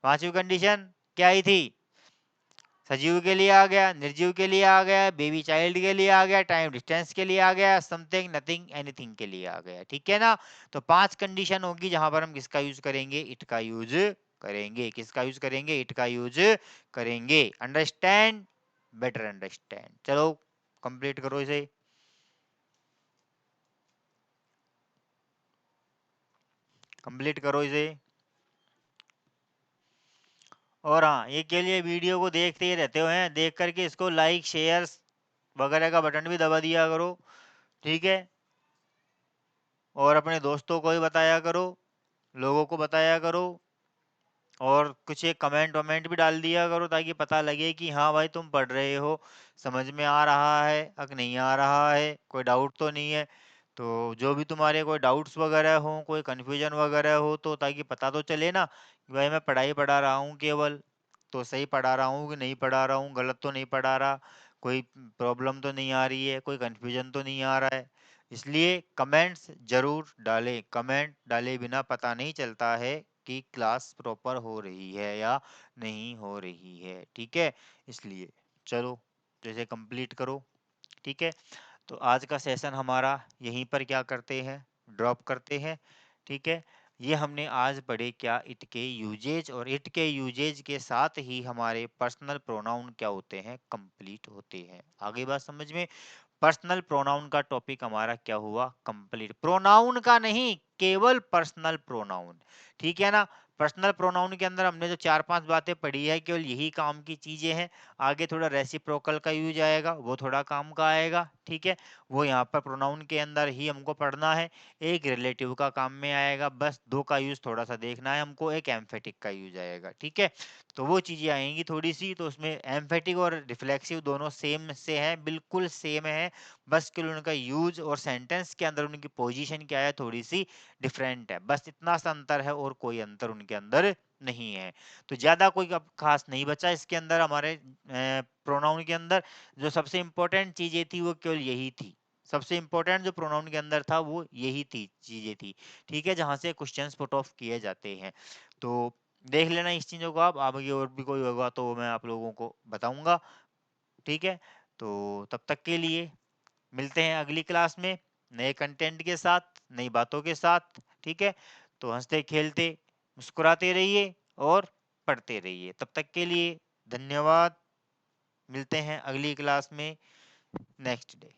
पांचवी कंडीशन क्या आई थी, सजीव के लिए आ गया, निर्जीव के लिए आ गया, बेबी चाइल्ड के लिए आ गया, टाइम डिस्टेंस के लिए आ गया, समथिंग नथिंग एनीथिंग के लिए आ गया, ठीक है ना। तो 5 कंडीशन होगी जहां पर हम किसका यूज करेंगे, इट का यूज करेंगे, किसका यूज करेंगे, इट का यूज करेंगे। Understand, better understand. चलो कंप्लीट करो इसे। कंप्लीट करो इसे। और हाँ, ये के लिए वीडियो को देखते ही रहते हो हैं, देख करके इसको लाइक शेयर वगैरह का बटन भी दबा दिया करो, ठीक है। और अपने दोस्तों को भी बताया करो, लोगों को बताया करो, और कुछ एक कमेंट वमेंट भी डाल दिया करो ताकि पता लगे कि हाँ भाई तुम पढ़ रहे हो, समझ में आ रहा है अगर नहीं आ रहा है, कोई डाउट तो नहीं है। तो जो भी तुम्हारे कोई डाउट्स वगैरह हो, कोई कन्फ्यूजन वगैरह हो, तो ताकि पता तो चले ना कि भाई मैं पढ़ाई पढ़ा रहा हूँ केवल, तो सही पढ़ा रहा हूँ कि नहीं पढ़ा रहा हूँ, गलत तो नहीं पढ़ा रहा, कोई प्रॉब्लम तो नहीं आ रही है, कोई कन्फ्यूजन तो नहीं आ रहा है। इसलिए कमेंट्स जरूर डालें, कमेंट डाले बिना पता नहीं चलता है कि क्लास प्रॉपर हो रही है या नहीं हो रही है, ठीक है। इसलिए चलो जैसे कंप्लीट करो, ठीक है। तो आज का सेशन हमारा यहीं पर क्या करते हैं, ड्रॉप करते हैं, ठीक है। ये हमने आज पढ़े क्या, इट के यूजेज, और इट के यूजेज के साथ ही हमारे पर्सनल प्रोनाउन क्या होते हैं, कंप्लीट होते हैं। आगे बात समझ में। पर्सनल प्रोनाउन का टॉपिक हमारा क्या हुआ, कंप्लीट। प्रोनाउन का नहीं, केवल पर्सनल प्रोनाउन, ठीक है ना। पर्सनल प्रोनाउन के अंदर हमने जो 4-5 बातें पढ़ी है, केवल यही काम की चीजें हैं। आगे थोड़ा रेसिप्रोकल का यूज आएगा, वो थोड़ा काम का आएगा, ठीक है। वो यहाँ पर प्रोनाउन के अंदर ही हमको पढ़ना है। एक रिलेटिव का काम में आएगा, बस 2 का यूज थोड़ा सा देखना है हमको, एक एम्फेटिक का यूज आएगा, ठीक है। तो वो चीजें आएंगी थोड़ी सी, तो उसमें एम्फेटिक और रिफ्लेक्सिव दोनों सेम से हैं, बिल्कुल सेम है, बस केवल उनका यूज और सेंटेंस के अंदर उनकी पोजीशन क्या है, थोड़ी सी डिफरेंट है, बस इतना सा अंतर है, और कोई अंतर उनके अंदर नहीं है। तो ज्यादा कोई अब खास नहीं बचा इसके अंदर, हमारे प्रोनाउन के अंदर जो सबसे इंपॉर्टेंट चीजें थी वो केवल यही थी। सबसे इंपॉर्टेंट जो प्रोनाउन के अंदर था वो यही थी, चीजें थी, ठीक है, जहां से क्वेश्चंस पुट ऑफ किए जाते हैं। तो देख लेना इस चीजों को आप, आगे और भी कोई होगा तो मैं आप लोगों को बताऊंगा, ठीक है। तो तब तक के लिए मिलते हैं अगली क्लास में नए कंटेंट के साथ, नई बातों के साथ, ठीक है। तो हंसते खेलते मुस्कुराते रहिए और पढ़ते रहिए। तब तक के लिए धन्यवाद। मिलते हैं अगली क्लास में नेक्स्ट डे।